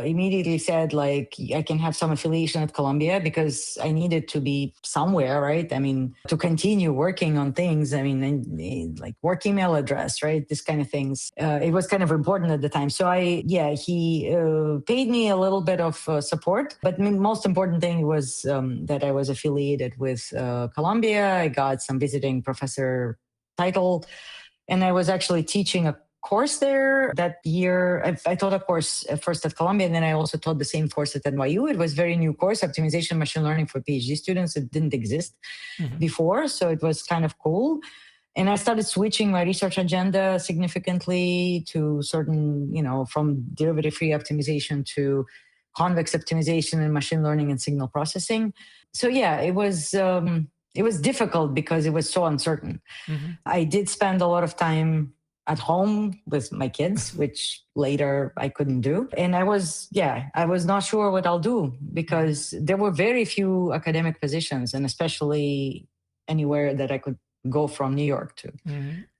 immediately said like, I can have some affiliation at Columbia because I needed to be somewhere, right? I mean, to continue working on things. I mean, like work email address, right? This kind of things. It was kind of important at the time. So he paid me a little bit of support, but the most important thing was that I was affiliated with Columbia. I got some visiting professor title, and I was actually teaching a course there that year. I taught a course at first at Columbia, and then I also taught the same course at NYU. It was a very new course, optimization machine learning for PhD students. It didn't exist before, so it was kind of cool. And I started switching my research agenda significantly to certain, from derivative-free optimization to convex optimization and machine learning and signal processing. So yeah, it was difficult because it was so uncertain. I did spend a lot of time at home with my kids, which later I couldn't do. And I was not sure what I'll do because there were very few academic positions, and especially anywhere that I could go from New York to.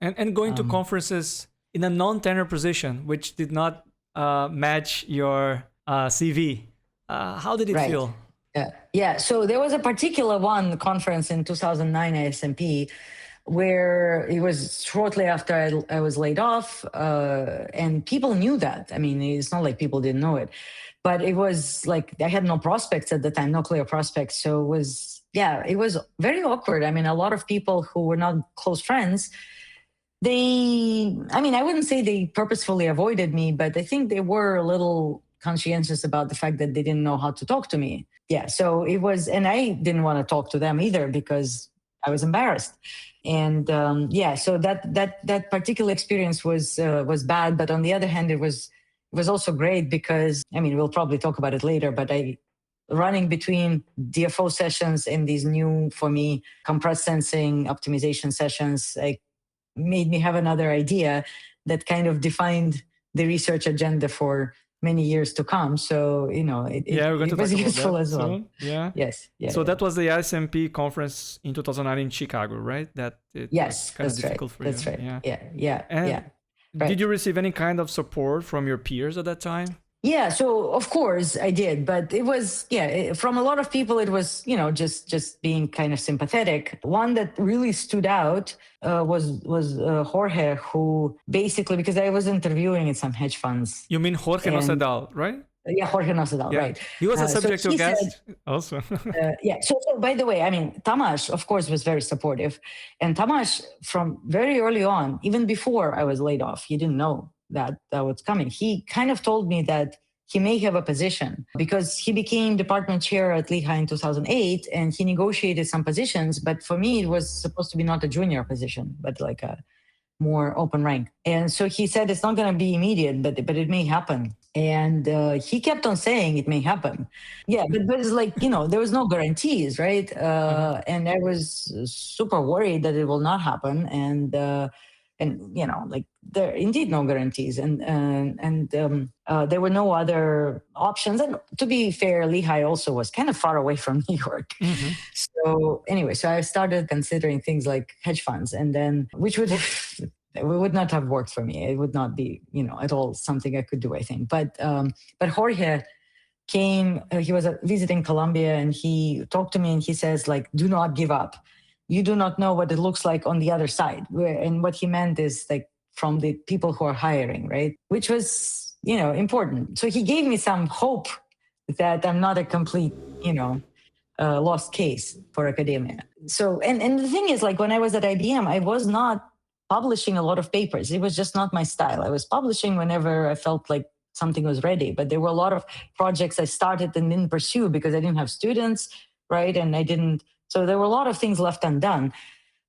And going to conferences in a non-tenure position, which did not match your CV. How did it feel? Yeah. So there was a particular conference in 2009 at SMP where it was shortly after I was laid off, and people knew that. I mean, it's not like people didn't know it, but it was like I had no prospects at the time, no clear prospects. So it was very awkward. I mean, a lot of people who were not close friends, I wouldn't say they purposefully avoided me, but I think they were a little conscientious about the fact that they didn't know how to talk to me. Yeah, so it was, and I didn't want to talk to them either because I was embarrassed. And so that particular experience was bad, but on the other hand, it was also great because we'll probably talk about it later, but running between DFO sessions and these new, for me, compressed sensing optimization sessions, made me have another idea that kind of defined the research agenda for many years to come. So, it was useful as well. Soon. Yeah. Yes. Yeah. So that was the SMP conference in 2009 in Chicago, right? Yes, was kind of difficult for you. That's right. Yeah. Right. Did you receive any kind of support from your peers at that time? Yeah, so of course I did, but it was, from a lot of people, it was, just being kind of sympathetic. One that really stood out was Jorge, who basically, because I was interviewing in some hedge funds. You mean Jorge Nocedal, right? Yeah, Jorge Nocedal, right. He was a subject to guest also. So by the way, Tamás, of course, was very supportive. And Tamás, from very early on, even before I was laid off, he didn't know that was coming. He kind of told me that he may have a position because he became department chair at Lehigh in 2008 and he negotiated some positions. But for me, it was supposed to be not a junior position, but like a more open rank. And so he said, it's not going to be immediate, but it may happen. And he kept on saying it may happen. Yeah, but it's like, there was no guarantees, right? And I was super worried that it will not happen. And there are indeed no guarantees, and there were no other options. And to be fair, Lehigh also was kind of far away from New York. So anyway, I started considering things like hedge funds, and then which would not have worked for me. It would not be at all something I could do, I think. But Jorge came. He was visiting Columbia, and he talked to me, and he says like, "Do not give up. You do not know what it looks like on the other side." And what he meant is like from the people who are hiring, right? Which was, important. So he gave me some hope that I'm not a complete, lost case for academia. So, and the thing is, like when I was at IBM, I was not publishing a lot of papers. It was just not my style. I was publishing whenever I felt like something was ready, but there were a lot of projects I started and didn't pursue because I didn't have students, right? And so there were a lot of things left undone.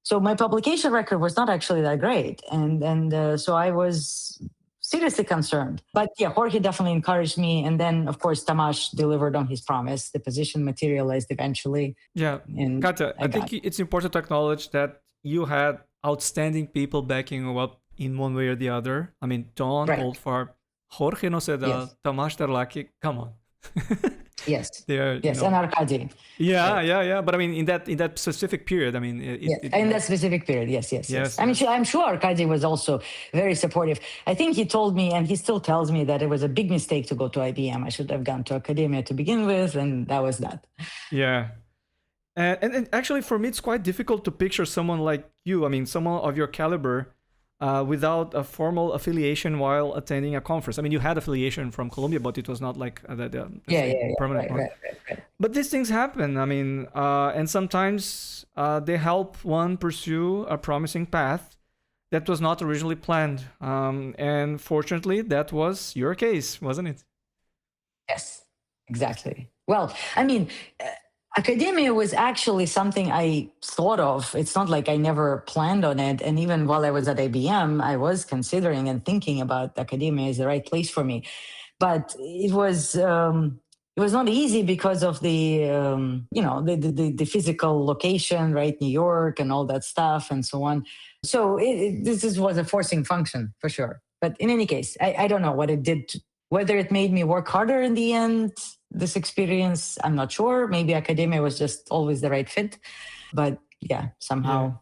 So my publication record was not actually that great. And so I was seriously concerned. But yeah, Jorge definitely encouraged me. And then, of course, Tamás delivered on his promise. The position materialized eventually. Yeah. And Katya, I think it's important to acknowledge that you had outstanding people backing you up in one way or the other. Don Goldfarb, Jorge Nocedal, Tamás Terlaky, come on. Yes. They're, Yes, and Arkady. Yeah, Right. yeah. But I mean, in that specific period, I mean, In that specific period, yes. I mean, I'm sure Arkady was also very supportive. I think he told me, and he still tells me, that it was a big mistake to go to IBM. I should have gone to academia to begin with, and that was that. Yeah. And actually, for me, it's quite difficult to picture someone like you. I mean, someone of your caliber, without a formal affiliation while attending a conference. I mean, you had affiliation from Columbia, but it was not like the permanent one. Right. But these things happen. I mean, and sometimes they help one pursue a promising path that was not originally planned. And fortunately, that was your case, wasn't it? Yes, exactly. Well, I mean, academia was actually something I thought of. It's not like I never planned on it. And even while I was at IBM, I was considering and thinking about academia as the right place for me. But it was not easy because of the the physical location, right? New York and all that stuff and so on. So this was a forcing function for sure. But in any case, I don't know what it did. Whether it made me work harder in the end, this experience, I'm not sure. Maybe academia was just always the right fit. But yeah, somehow.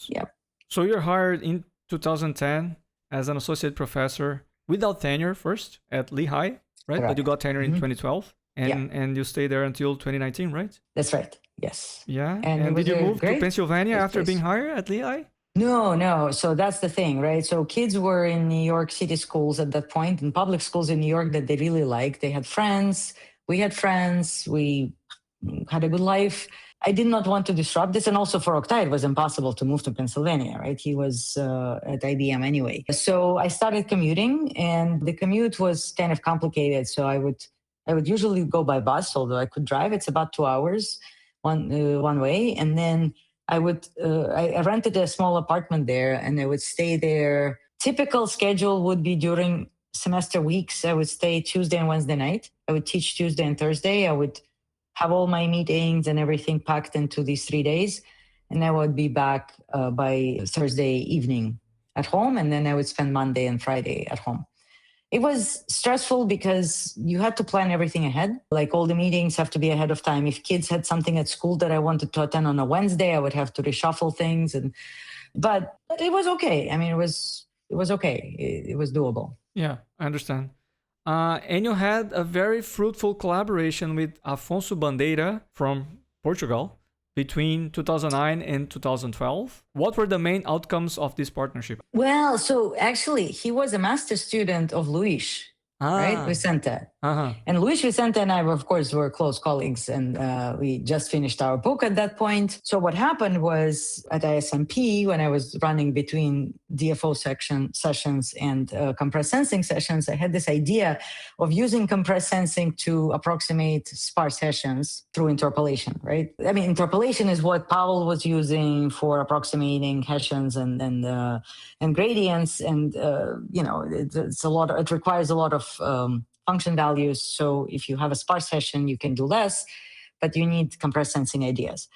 Yeah. So you're hired in 2010 as an associate professor without tenure first at Lehigh, right? Correct. But you got tenure in 2012 and you stayed there until 2019, right? That's right. Yes. Yeah. And did you move to Pennsylvania after being hired at Lehigh? No. So that's the thing, right? So kids were in New York City schools at that point, in public schools in New York that they really liked. They had friends. We had friends. We had a good life. I did not want to disrupt this. And also for Oktay, it was impossible to move to Pennsylvania, right? He was at IBM anyway. So I started commuting, and the commute was kind of complicated. So I would usually go by bus, although I could drive. It's about 2 hours one way. And then I rented a small apartment there, and I would stay there. Typical schedule would be during semester weeks. I would stay Tuesday and Wednesday night. I would teach Tuesday and Thursday. I would have all my meetings and everything packed into these 3 days. And I would be back by Thursday evening at home. And then I would spend Monday and Friday at home. It was stressful because you had to plan everything ahead. Like all the meetings have to be ahead of time. If kids had something at school that I wanted to attend on a Wednesday, I would have to reshuffle things. But it was okay. I mean, it was okay. It was doable. Yeah, I understand. And you had a very fruitful collaboration with Afonso Bandeira from Portugal between 2009 and 2012. What were the main outcomes of this partnership? Well, so actually, he was a master's student of Luis, right? Vicente. And Luis Vicente and I, of course, were close colleagues, and we just finished our book at that point. So what happened was at ISMP, when I was running between DFO sessions and compressed sensing sessions, I had this idea of using compressed sensing to approximate sparse hessians through interpolation, right? I mean, interpolation is what Powell was using for approximating hessians and gradients, and it requires a lot of function values. So if you have a sparse hessian, you can do less, but you need compressed sensing ideas.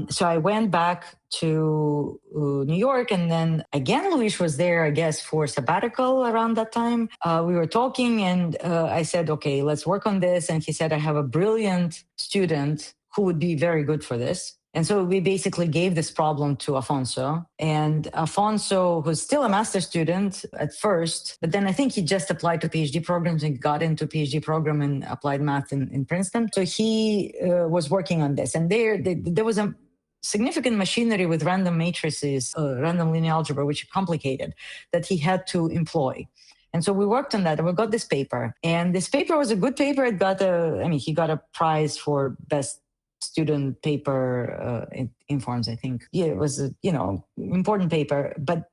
So I went back to New York, and then again, Luis was there, I guess, for sabbatical around that time. We were talking, and I said, okay, let's work on this. And he said, I have a brilliant student who would be very good for this. And so we basically gave this problem to Afonso. And Afonso was still a master's student at first, but then I think he just applied to PhD programs and got into PhD program in applied math in Princeton. So he was working on this. And there was a significant machinery with random matrices, random linear algebra, which is complicated, that he had to employ. And so we worked on that, and we got this paper. And this paper was a good paper. He got a prize for best student paper in forms, I think. Yeah, it was a important paper. But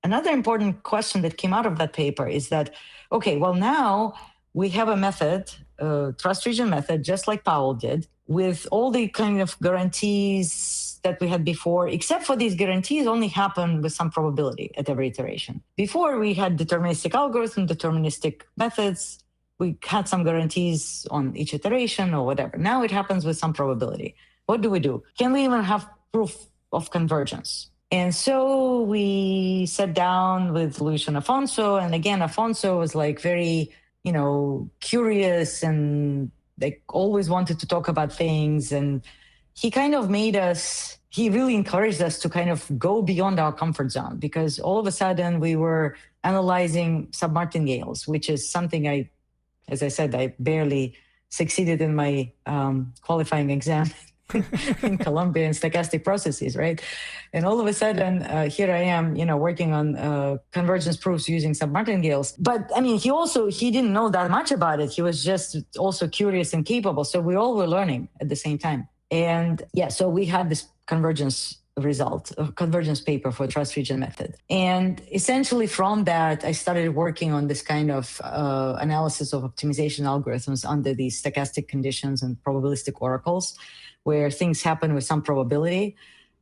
another important question that came out of that paper is that, okay, well, now we have a method, trust region method, just like Powell did, with all the kind of guarantees that we had before, except for these guarantees only happen with some probability at every iteration. Before, we had deterministic algorithm, deterministic methods. We had some guarantees on each iteration or whatever. Now it happens with some probability. What do we do? Can we even have proof of convergence? And so we sat down with Luis and Afonso. And again, Afonso was like very, curious and like always wanted to talk about things. And he kind of he really encouraged us to kind of go beyond our comfort zone, because all of a sudden we were analyzing submartingales, which is something as I said, I barely succeeded in my qualifying exam in Columbia in stochastic processes, right? And all of a sudden, here I am, working on convergence proofs using submartingales. But I mean, he didn't know that much about it. He was just also curious and capable. So we all were learning at the same time. And so we had this convergence paper for trust region method. And essentially from that, I started working on this kind of analysis of optimization algorithms under these stochastic conditions and probabilistic oracles, where things happen with some probability,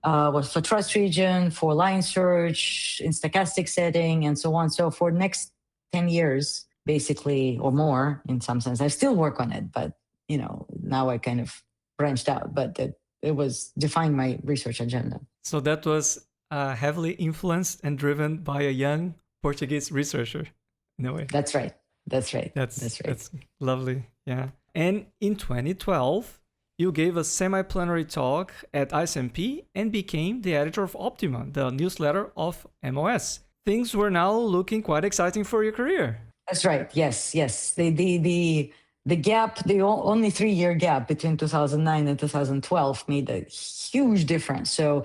was for trust region, for line search, in stochastic setting, and so on. So for next 10 years, basically, or more in some sense, I still work on it, but now I kind of branched out, but it was defining my research agenda. So that was heavily influenced and driven by a young Portuguese researcher, in a way. That's right. That's right. That's lovely. Yeah. And in 2012, you gave a semi-plenary talk at ISMP and became the editor of Optima, the newsletter of MOS. Things were now looking quite exciting for your career. That's right. Yes. The gap, the only 3-year gap between 2009 and 2012 made a huge difference. So,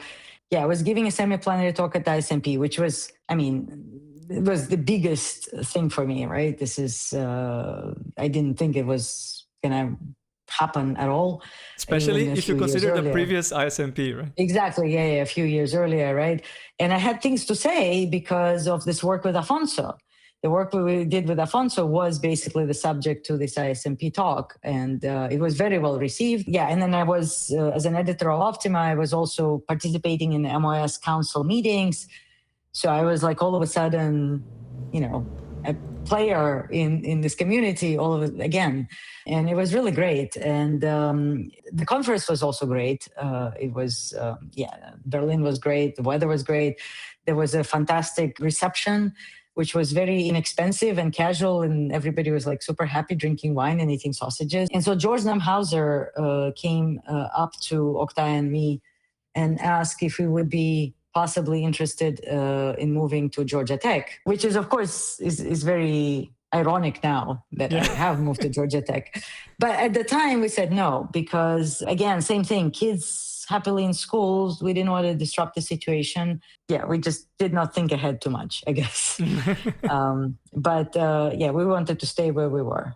I was giving a semi-plenary talk at the ISMP, which was, it was the biggest thing for me, right? This is, I didn't think it was going to happen at all. Especially if you consider the previous ISMP, right? Exactly. A few years earlier, right? And I had things to say because of this work with Afonso. The work we did with Afonso was basically the subject to this ISMP talk, and it was very well received. And then I was, as an editor of Optima, I was also participating in the MOS council meetings. So I was like all of a sudden, a player in this community all of it again. And it was really great. And the conference was also great. It was, Berlin was great. The weather was great. There was a fantastic reception, which was very inexpensive and casual, and everybody was like super happy drinking wine and eating sausages. And so George Namhauser came up to Oktay and me and asked if we would be possibly interested in moving to Georgia Tech, which is, of course, is very ironic now that I have moved to Georgia Tech. But at the time we said no, because again, same thing, kids happily in schools. We didn't want to disrupt the situation. We just did not think ahead too much, I guess. But we wanted to stay where we were.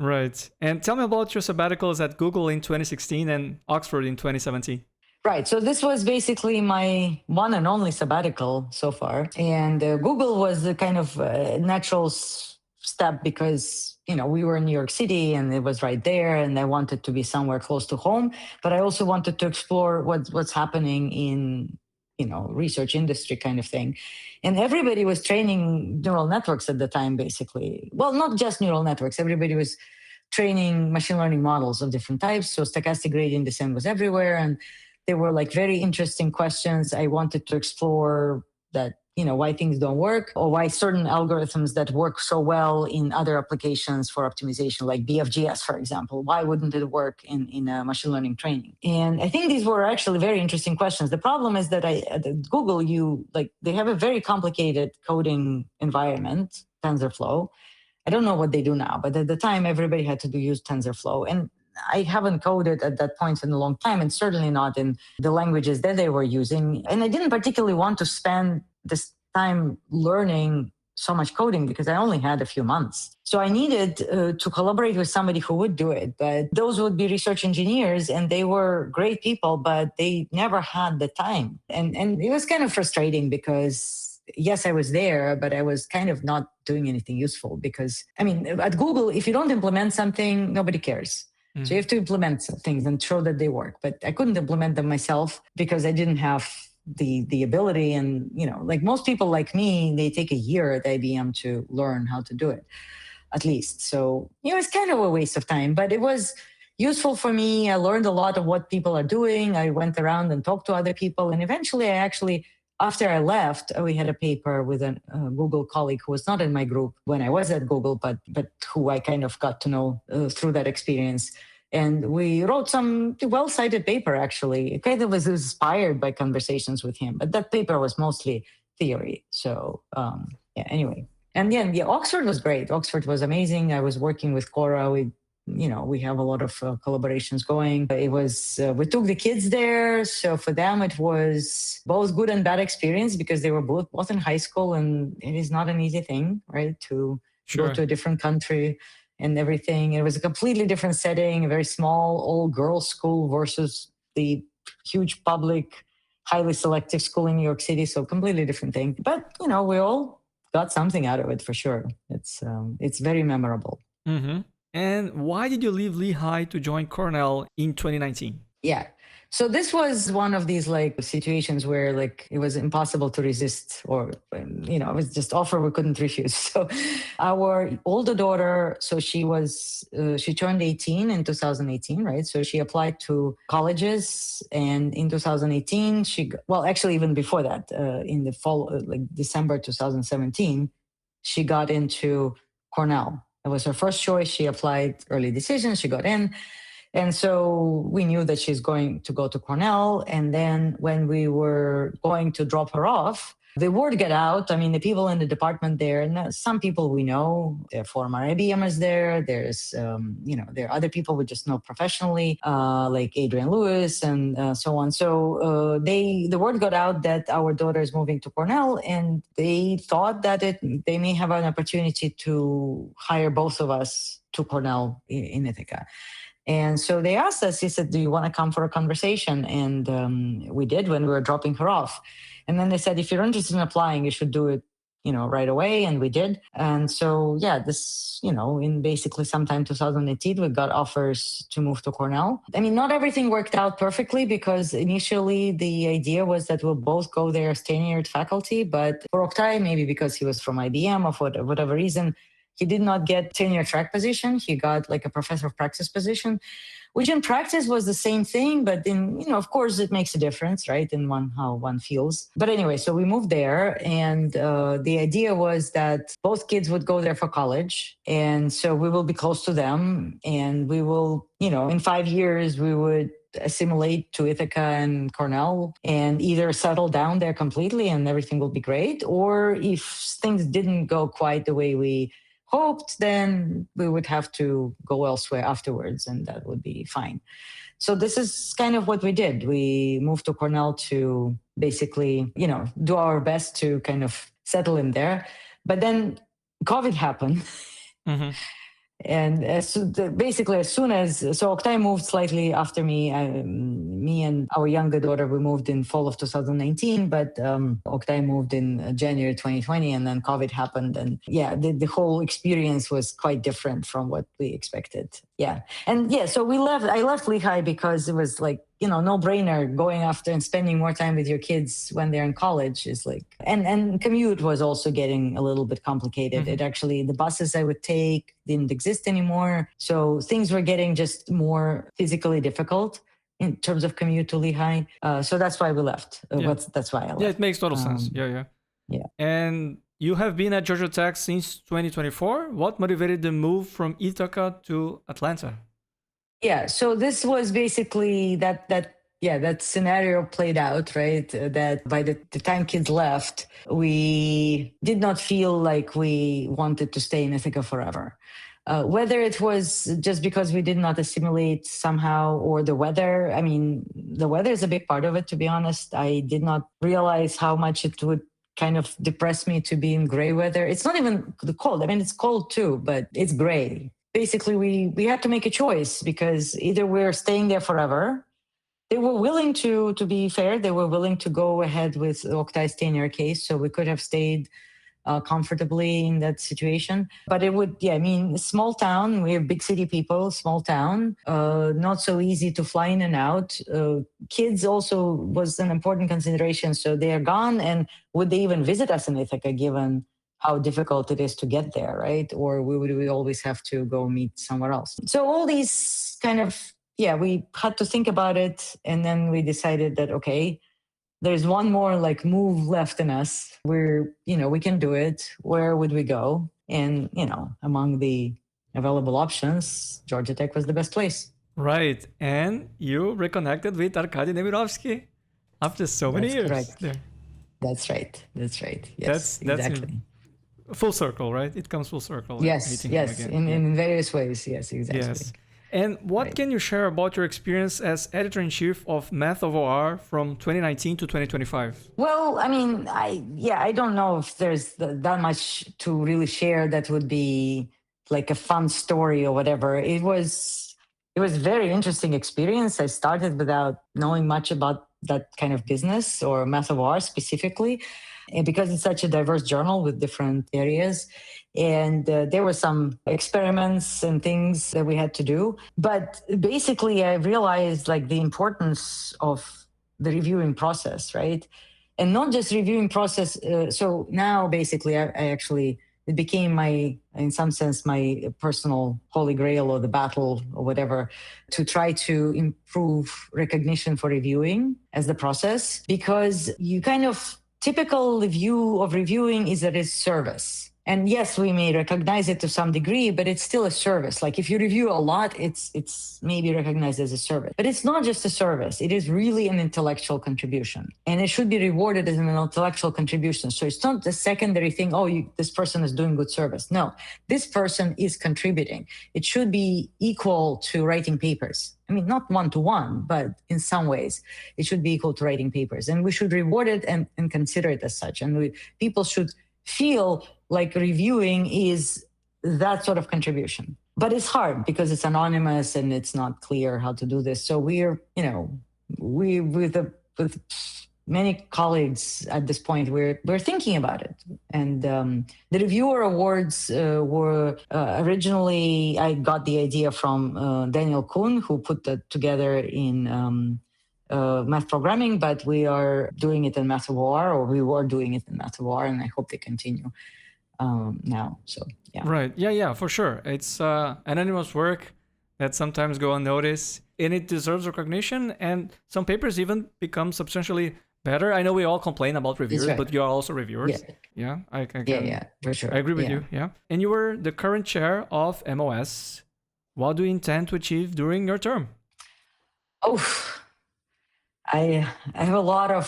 Right. And tell me about your sabbaticals at Google in 2016 and Oxford in 2017. Right. So this was basically my one and only sabbatical so far. And Google was the kind of natural step because, we were in New York City and it was right there, and I wanted to be somewhere close to home. But I also wanted to explore what's happening in, research industry kind of thing. And everybody was training neural networks at the time, basically. Well, not just neural networks. Everybody was training machine learning models of different types. So stochastic gradient descent was everywhere. And there were like very interesting questions. I wanted to explore that, why things don't work, or why certain algorithms that work so well in other applications for optimization, like BFGS, for example, why wouldn't it work in machine learning training? And I think these were actually very interesting questions. The problem is that at Google, they have a very complicated coding environment, TensorFlow. I don't know what they do now, but at the time, everybody had to use TensorFlow. And I haven't coded at that point in a long time, and certainly not in the languages that they were using. And I didn't particularly want to spend this time learning so much coding because I only had a few months. So I needed to collaborate with somebody who would do it. But those would be research engineers, and they were great people, but they never had the time. And it was kind of frustrating because, yes, I was there, but I was kind of not doing anything useful because, at Google, if you don't implement something, nobody cares. Mm-hmm. So you have to implement things and show that they work. But I couldn't implement them myself because I didn't have the ability. And, like most people like me, they take a year at IBM to learn how to do it, at least. So, it's kind of a waste of time, but it was useful for me. I learned a lot of what people are doing. I went around and talked to other people. And eventually I actually after I left, we had a paper with a Google colleague who was not in my group when I was at Google, but who I kind of got to know through that experience. And we wrote some well-cited paper, actually. It kind of was inspired by conversations with him, but that paper was mostly theory. So anyway. And then, Oxford was great. Oxford was amazing. I was working with Cora. We have a lot of collaborations going. It was, we took the kids there. So for them, it was both good and bad experience because they were both in high school, and it is not an easy thing, right? To go to a different country and everything. It was a completely different setting, a very small, all-girls school versus the huge public, highly selective school in New York City. So completely different thing. But, we all got something out of it for sure. It's very memorable. Mm-hmm. And why did you leave Lehigh to join Cornell in 2019? Yeah. So this was one of these situations where it was impossible to resist, or, it was just offer we couldn't refuse. So our older daughter, so she turned 18 in 2018, right? So she applied to colleges, and in 2018, actually even before that, in the fall, December 2017, she got into Cornell. It was her first choice. She applied early decision. She got in. And so we knew that she's going to go to Cornell. And then when we were going to drop her off, the word got out. I mean, the people in the department there, and some people we know, they're former IBMers there. There's, there are other people we just know professionally, like Adrian Lewis and so on. So the word got out that our daughter is moving to Cornell, and they thought that they may have an opportunity to hire both of us to Cornell in Ithaca. And so they asked us, he said, do you want to come for a conversation? And we did when we were dropping her off. And then they said, if you're interested in applying, you should do it, right away. And we did. And so, this, in basically sometime 2018, we got offers to move to Cornell. I mean, not everything worked out perfectly because initially the idea was that we'll both go there as tenured faculty. But for Oktay, maybe because he was from IBM or for whatever reason, he did not get tenure track position. He got a professor of practice position, which in practice was the same thing, but of course it makes a difference, right? In how one feels. But anyway, so we moved there, and the idea was that both kids would go there for college. And so we will be close to them, and we will, in 5 years, we would assimilate to Ithaca and Cornell and either settle down there completely and everything will be great. Or if things didn't go quite the way we hoped, then we would have to go elsewhere afterwards, and that would be fine. So this is kind of what we did. We moved to Cornell to basically, do our best to kind of settle in there. But then COVID happened. Mm-hmm. And basically, as soon as Oktay moved slightly after me, me and our younger daughter, we moved in fall of 2019, but Oktay moved in January 2020, and then COVID happened, and the whole experience was quite different from what we expected. So I left Lehigh because it was no-brainer going after and spending more time with your kids when they're in college is and commute was also getting a little bit complicated. Mm-hmm. It actually, the buses I would take didn't exist anymore. So things were getting just more physically difficult in terms of commute to Lehigh. So that's why we left. That's why I left. Yeah, it makes total sense. Yeah. And you have been at Georgia Tech since 2024. What motivated the move from Ithaca to Atlanta? Yeah, so this was basically that scenario played out, right? That by the time kids left, we did not feel like we wanted to stay in Ithaca forever. Whether it was just because we did not assimilate somehow or the weather. I mean, the weather is a big part of it, to be honest. I did not realize how much it would kind of depress me to be in gray weather. It's not even the cold. I mean, it's cold too, but it's gray. Basically, we had to make a choice because either we're staying there forever. They were willing to be fair, they were willing to go ahead with Oktay's tenure case, so we could have stayed comfortably in that situation. But it would, small town, we're big city people, small town, not so easy to fly in and out. Kids also was an important consideration, so they are gone, and would they even visit us in Ithaca given how difficult it is to get there, right? Or we always have to go meet somewhere else. So all these kind of, we had to think about it. And then we decided that, okay, there's one more like move left in us. We're, we can do it. Where would we go? And, among the available options, Georgia Tech was the best place. Right. And you reconnected with Arkady Nemirovsky after so many years. Correct. There. That's right. Yes, exactly. Full circle, right? It comes full circle. Yes, in various ways. Yes, exactly. Yes. And what can you share about your experience as editor-in-chief of Math of OR from 2019 to 2025? Well, I mean, I don't know if there's that much to really share that would be like a fun story or whatever. It was a very interesting experience. I started without knowing much about that kind of business or Math of OR specifically, and because it's such a diverse journal with different areas. And there were some experiments and things that we had to do. But basically, I realized like the importance of the reviewing process, right? And not just reviewing process. So now basically, I actually, it became in some sense, my personal holy grail or the battle or whatever, to try to improve recognition for reviewing as the process, because you kind of, typical view of reviewing is that it's service. And yes, we may recognize it to some degree, but it's still a service. Like if you review a lot, it's maybe recognized as a service. But it's not just a service. It is really an intellectual contribution. And it should be rewarded as an intellectual contribution. So it's not the secondary thing, this person is doing good service. No, this person is contributing. It should be equal to writing papers. I mean, not one-to-one, but in some ways, it should be equal to writing papers. And we should reward it and consider it as such. And people should feel like reviewing is that sort of contribution. But it's hard because it's anonymous and it's not clear how to do this. So we're, with many colleagues at this point, we're thinking about it. And the reviewer awards were originally, I got the idea from Daniel Kuhn, who put that together in math programming, but we are doing it in Math of OR, or we were doing it in Math of OR, and I hope they continue now. So, yeah. Right. Yeah, for sure. It's anonymous work that sometimes go unnoticed, and it deserves recognition, and some papers even become substantially better. I know we all complain about reviewers, right. But you are also reviewers. Yeah, I for sure. I agree with you. Yeah. And you were the current chair of MOS. What do you intend to achieve during your term? I have a lot of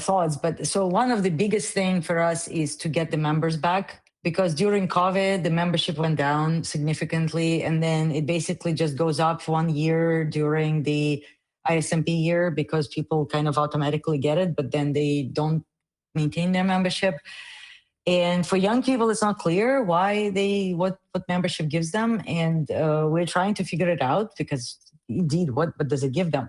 thoughts, but so one of the biggest thing for us is to get the members back, because during COVID, the membership went down significantly, and then it basically just goes up 1 year during the ISMP year because people kind of automatically get it, but then they don't maintain their membership. And for young people, it's not clear why what membership gives them, and we're trying to figure it out, because indeed, what does it give them?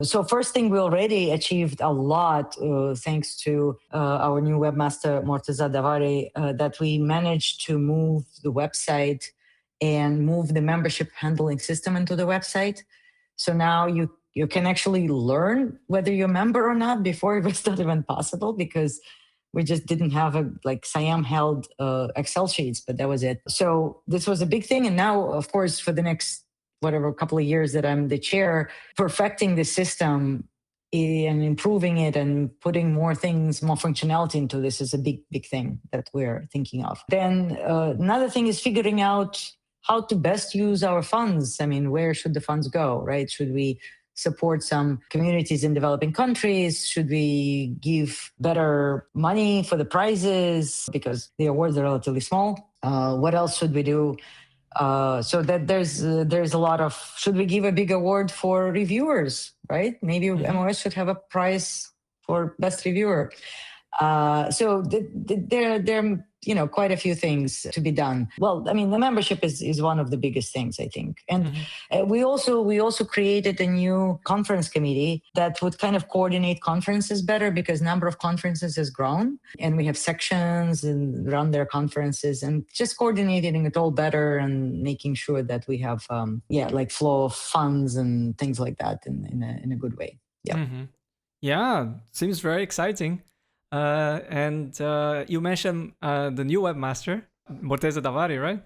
So first thing, we already achieved a lot thanks to our new webmaster, Morteza Davari, that we managed to move the website and move the membership handling system into the website. So now you can actually learn whether you're a member or not. Before it was not even possible, because we just didn't have SIAM held Excel sheets, but that was it. So this was a big thing. And now, of course, for the next couple of years that I'm the chair, perfecting the system and improving it and putting more functionality into this is a big thing that we're thinking of. Then another thing is figuring out how to best use our funds. I mean, where should the funds go, right? Should we support some communities in developing countries? Should we give better money for the prizes because the awards are relatively small? What else should we do? So that there's a lot of, should we give a big award for reviewers, right? Maybe MOS should have a prize for best reviewer. So there are quite a few things to be done. Well, I mean, the membership is one of the biggest things, I think. And we also created a new conference committee that would kind of coordinate conferences better, because number of conferences has grown, and we have sections and run their conferences, and just coordinating it all better and making sure that we have flow of funds and things like that in a good way. Yeah. Yeah, seems very exciting. And you mentioned the new webmaster, Morteza Davari, right?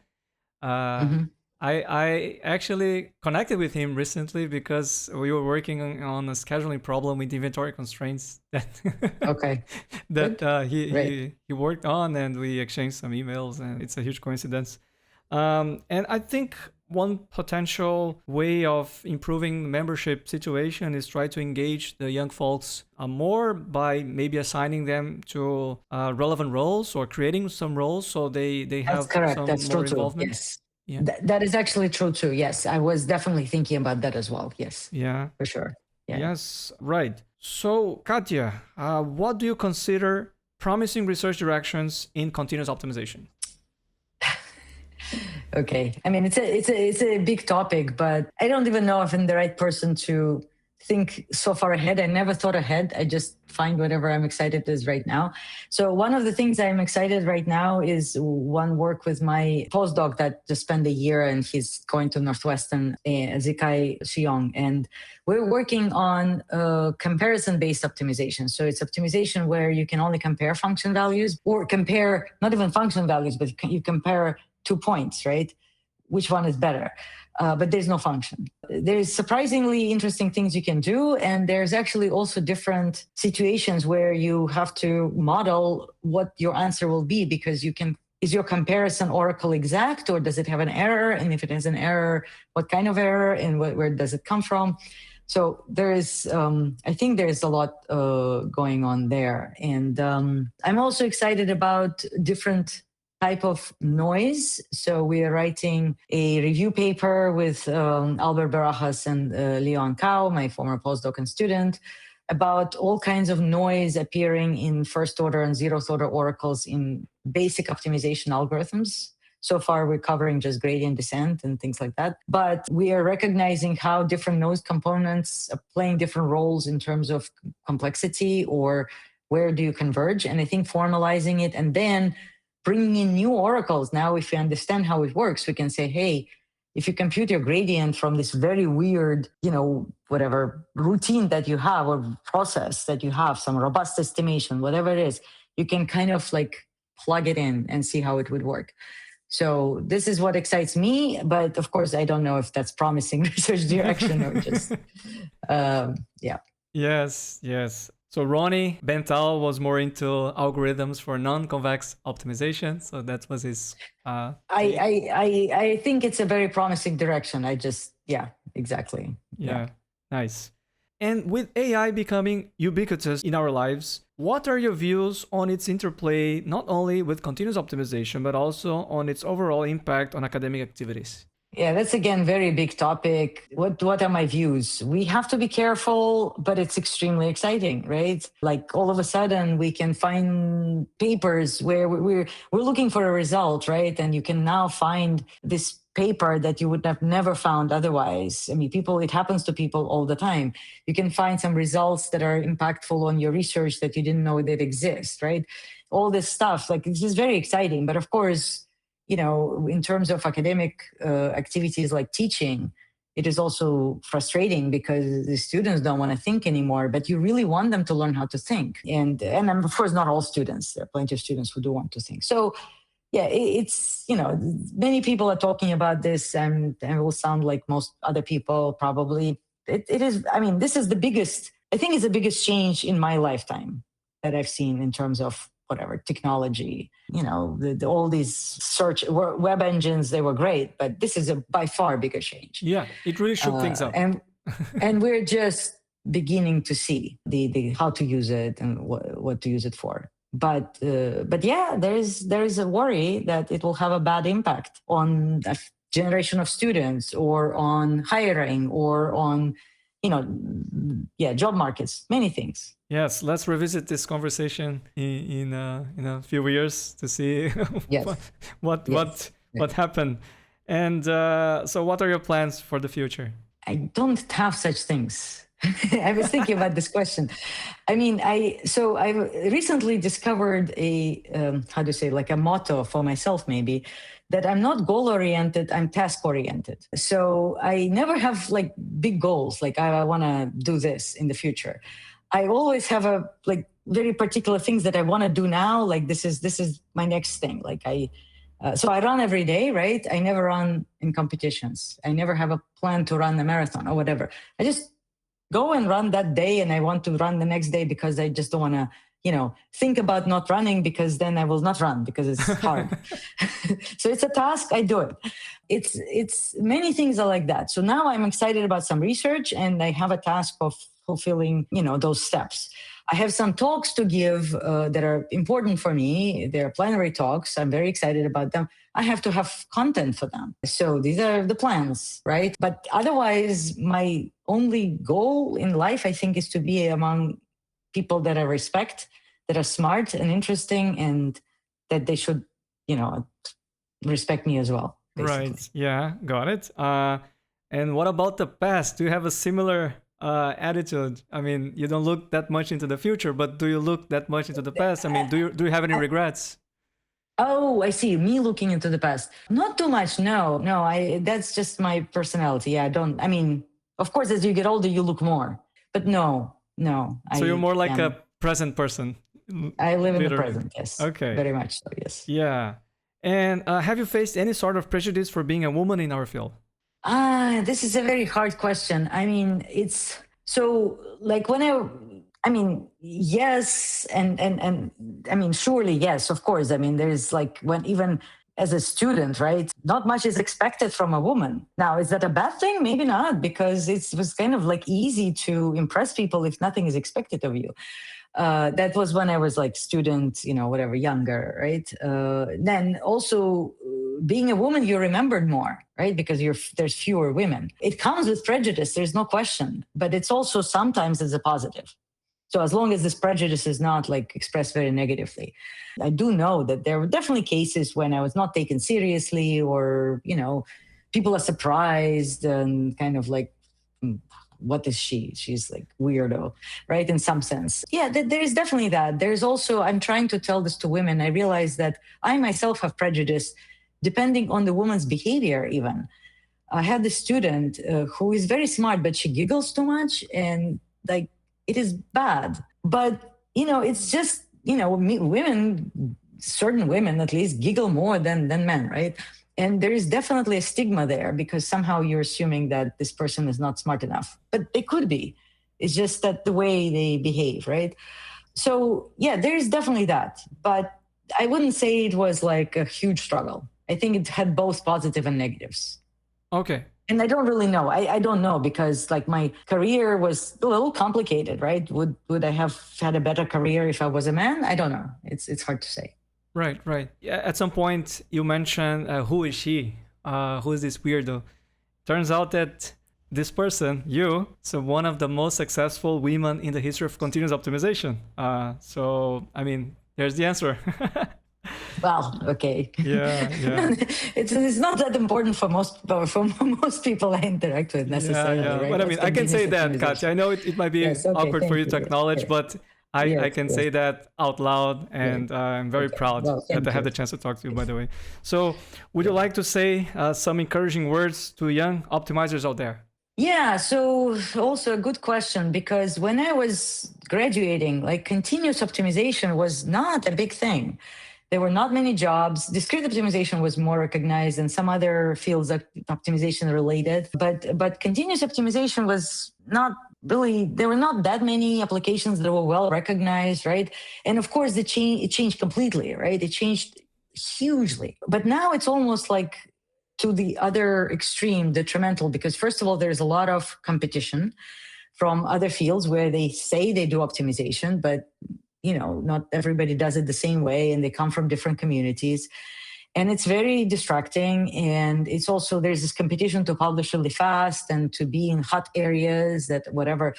I actually connected with him recently because we were working on a scheduling problem with inventory constraints that Okay. that Great. he worked on, and we exchanged some emails, and it's a huge coincidence. And I think one potential way of improving the membership situation is try to engage the young folks more by maybe assigning them to relevant roles or creating some roles so they That's have correct. some That's true more too. involvement. Yes. Yeah. That is actually true too. Yes. I was definitely thinking about that as well. Yes, Yeah. for sure. Yeah. Yes. Right. So, Katya, what do you consider promising research directions in continuous optimization? Okay. I mean, it's a big topic, but I don't even know if I'm the right person to think so far ahead. I never thought ahead. I just find whatever I'm excited is right now. So one of the things I'm excited right now is one work with my postdoc that just spent a year, and he's going to Northwestern, Zikai Xiong, and we're working on comparison-based optimization. So it's optimization where you can only compare function values, or compare not even function values, but you compare 2 points, right? Which one is better? But there's no function. There's surprisingly interesting things you can do. And there's actually also different situations where you have to model what your answer will be, because is your comparison oracle exact, or does it have an error? And if it has an error, what kind of error, and where does it come from? So there is, I think there's a lot going on there. And I'm also excited about different type of noise. So we are writing a review paper with Albert Barajas and Leon Cao, my former postdoc and student, about all kinds of noise appearing in first order and zeroth order oracles in basic optimization algorithms. So far, we're covering just gradient descent and things like that. But we are recognizing how different noise components are playing different roles in terms of complexity, or where do you converge. And I think formalizing it and then bringing in new oracles. Now, if we understand how it works, we can say, hey, if you compute your gradient from this very weird, whatever routine that you have or process that you have, some robust estimation, whatever it is, you can kind of like plug it in and see how it would work. So this is what excites me. But of course, I don't know if that's promising research direction or just, yeah. Yes. So Ronnie Bental was more into algorithms for non-convex optimization. So that was his. I think it's a very promising direction. Exactly. Yeah, nice. And with AI becoming ubiquitous in our lives, what are your views on its interplay not only with continuous optimization, but also on its overall impact on academic activities? Yeah, that's again very big topic. What are my views? We have to be careful, but it's extremely exciting, right? Like all of a sudden we can find papers where we're looking for a result, right? And you can now find this paper that you would have never found otherwise. I mean, it happens to people all the time. You can find some results that are impactful on your research that you didn't know that exist, right? All this stuff, like this is very exciting. But of course, in terms of academic activities like teaching, it is also frustrating because the students don't want to think anymore, but you really want them to learn how to think. And of course, not all students. There are plenty of students who do want to think. So yeah, it's, many people are talking about this, and it will sound like most other people probably. It is, this is I think it's the biggest change in my lifetime that I've seen in terms of whatever technology, all these search web engines, they were great, but this is a by far bigger change. Yeah, it really shook things up. And we're just beginning to see the how to use it and what to use it for. But yeah, there is a worry that it will have a bad impact on a generation of students, or on hiring, or on job markets, many things. Yes, let's revisit this conversation in a few years to see what happened. And so what are your plans for the future? I don't have such things. I was thinking about this question. I recently discovered a motto for myself, maybe, that I'm not goal-oriented, I'm task-oriented. So I never have like big goals, like I want to do this in the future. I always have very particular things that I want to do now. Like this is my next thing. Like I So I run every day, right? I never run in competitions. I never have a plan to run a marathon or whatever. I just go and run that day, and I want to run the next day because I just don't want to, think about not running, because then I will not run because it's hard. So it's a task, I do it. It's many things are like that. So now I'm excited about some research, and I have a task of fulfilling, those steps. I have some talks to give that are important for me. They're plenary talks. I'm very excited about them. I have to have content for them. So these are the plans, right? But otherwise, my only goal in life, I think, is to be among people that I respect, that are smart and interesting, and that they should, respect me as well. Basically. Right. Yeah, got it. And what about the past? Do you have a similar attitude? I mean, you don't look that much into the future, but do you look that much into the past? I mean, do you have any regrets? Oh, I see. Me looking into the past. Not too much. No. That's just my personality. Yeah, of course, as you get older, you look more, but no. So you're more like a present person. I live in the present. Yes. Okay. Very much so. Yes. Yeah. And have you faced any sort of prejudice for being a woman in our field? This is a very hard question. I mean, it's so like yes, and surely yes, of course. I mean, there's like when even as a student, right? Not much is expected from a woman. Now, is that a bad thing? Maybe not, because it was kind of like easy to impress people if nothing is expected of you. That was when I was like student, younger, right? Then also being a woman, you're remembered more, right? Because there's fewer women. It comes with prejudice, there's no question, but it's also sometimes as a positive. So as long as this prejudice is not like expressed very negatively. I do know that there were definitely cases when I was not taken seriously, or, people are surprised and kind of like, what is she? She's like weirdo, right? In some sense. Yeah, there's definitely that. There's also, I'm trying to tell this to women. I realize that I myself have prejudice depending on the woman's behavior even. I had this student who is very smart, but she giggles too much, and like, it is bad. But, it's just, women, certain women at least, giggle more than men, right? And there is definitely a stigma there, because somehow you're assuming that this person is not smart enough. But they could be. It's just that the way they behave, right? So, yeah, there's definitely that. But I wouldn't say it was like a huge struggle. I think it had both positive and negatives. Okay. And I don't really know. I don't know, because like my career was a little complicated, right? Would I have had a better career if I was a man? I don't know. It's hard to say. Right. Yeah, at some point you mentioned, who is she? Who is this weirdo? Turns out that this person, so one of the most successful women in the history of continuous optimization. So, I mean, there's the answer. Well, okay. Yeah. It's not that important for most people I interact with necessarily. Yeah. Right? But I mean, I can say that, Katya. I know it might be awkward for you to acknowledge, but I can say that out loud, and I'm very proud that I have the chance to talk to you, by the way. So would you like to say some encouraging words to young optimizers out there? Yeah, so also a good question, because when I was graduating, like continuous optimization was not a big thing. There were not many jobs. Discrete optimization was more recognized than some other fields of optimization related. But continuous optimization was not really, there were not that many applications that were well recognized, right? And of course, it changed completely, right? It changed hugely. But now it's almost like to the other extreme, detrimental, because first of all, there's a lot of competition from other fields where they say they do optimization, but not everybody does it the same way, and they come from different communities. And it's very distracting. And it's also, there's this competition to publish really fast and to be in hot areas, that whatever.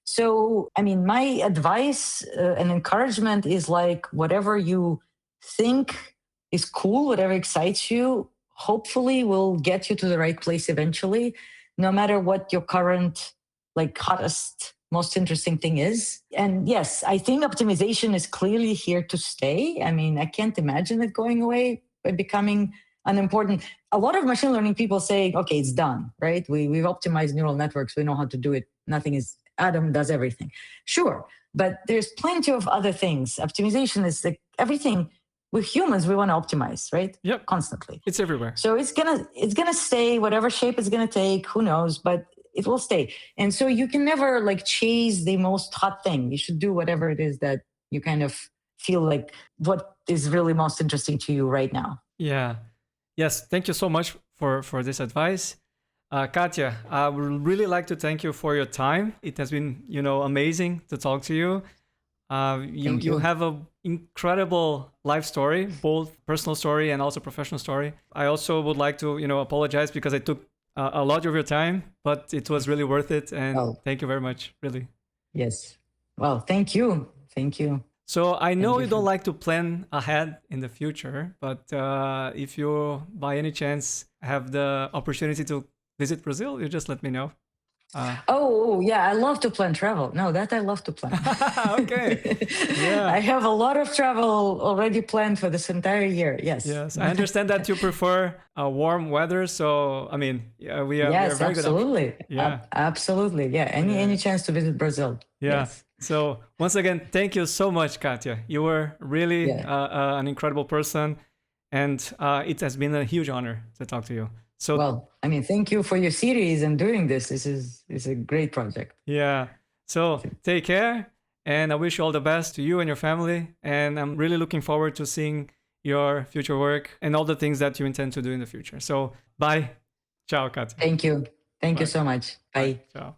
So, I mean, my advice and encouragement is like, whatever you think is cool, whatever excites you, hopefully will get you to the right place eventually, no matter what your current, like, hottest, most interesting thing is. And yes, I think optimization is clearly here to stay. I mean, I can't imagine it going away by becoming unimportant. A lot of machine learning people say, okay, it's done, right? We've optimized neural networks. We know how to do it. Adam does everything. Sure, but there's plenty of other things. Optimization is like everything with humans, we want to optimize, right? Yep. Constantly. It's everywhere. So it's gonna stay, whatever shape it's gonna take, who knows, but it will stay. And so you can never like chase the most hot thing. You should do whatever it is that you kind of feel like what is really most interesting to you right now. Yeah. Yes. Thank you so much for this advice. Katya, I would really like to thank you for your time. It has been, amazing to talk to you. You have an incredible life story, both personal story and also professional story. I also would like to, apologize because I took a lot of your time, but it was really worth it. And thank you very much, really. Yes. Well, thank you. Thank you. So I know you don't like to plan ahead in the future, but if you, by any chance, have the opportunity to visit Brazil, you just let me know. Yeah, I love to plan travel. No, that I love to plan. Okay. Yeah. I have a lot of travel already planned for this entire year. Yes. Yes. I understand that you prefer warm weather. So, I mean, we are very absolutely. Good. Yeah. Absolutely. Yeah. Any chance to visit Brazil. Yeah. Yes. So once again, thank you so much, Katya. You were really an incredible person. And it has been a huge honor to talk to you. So, well, I mean, thank you for your series and doing this. This is a great project. Yeah. So take care, and I wish you all the best to you and your family. And I'm really looking forward to seeing your future work and all the things that you intend to do in the future. So bye. Ciao, Katya. Thank you. Thank you so much. Bye. Ciao.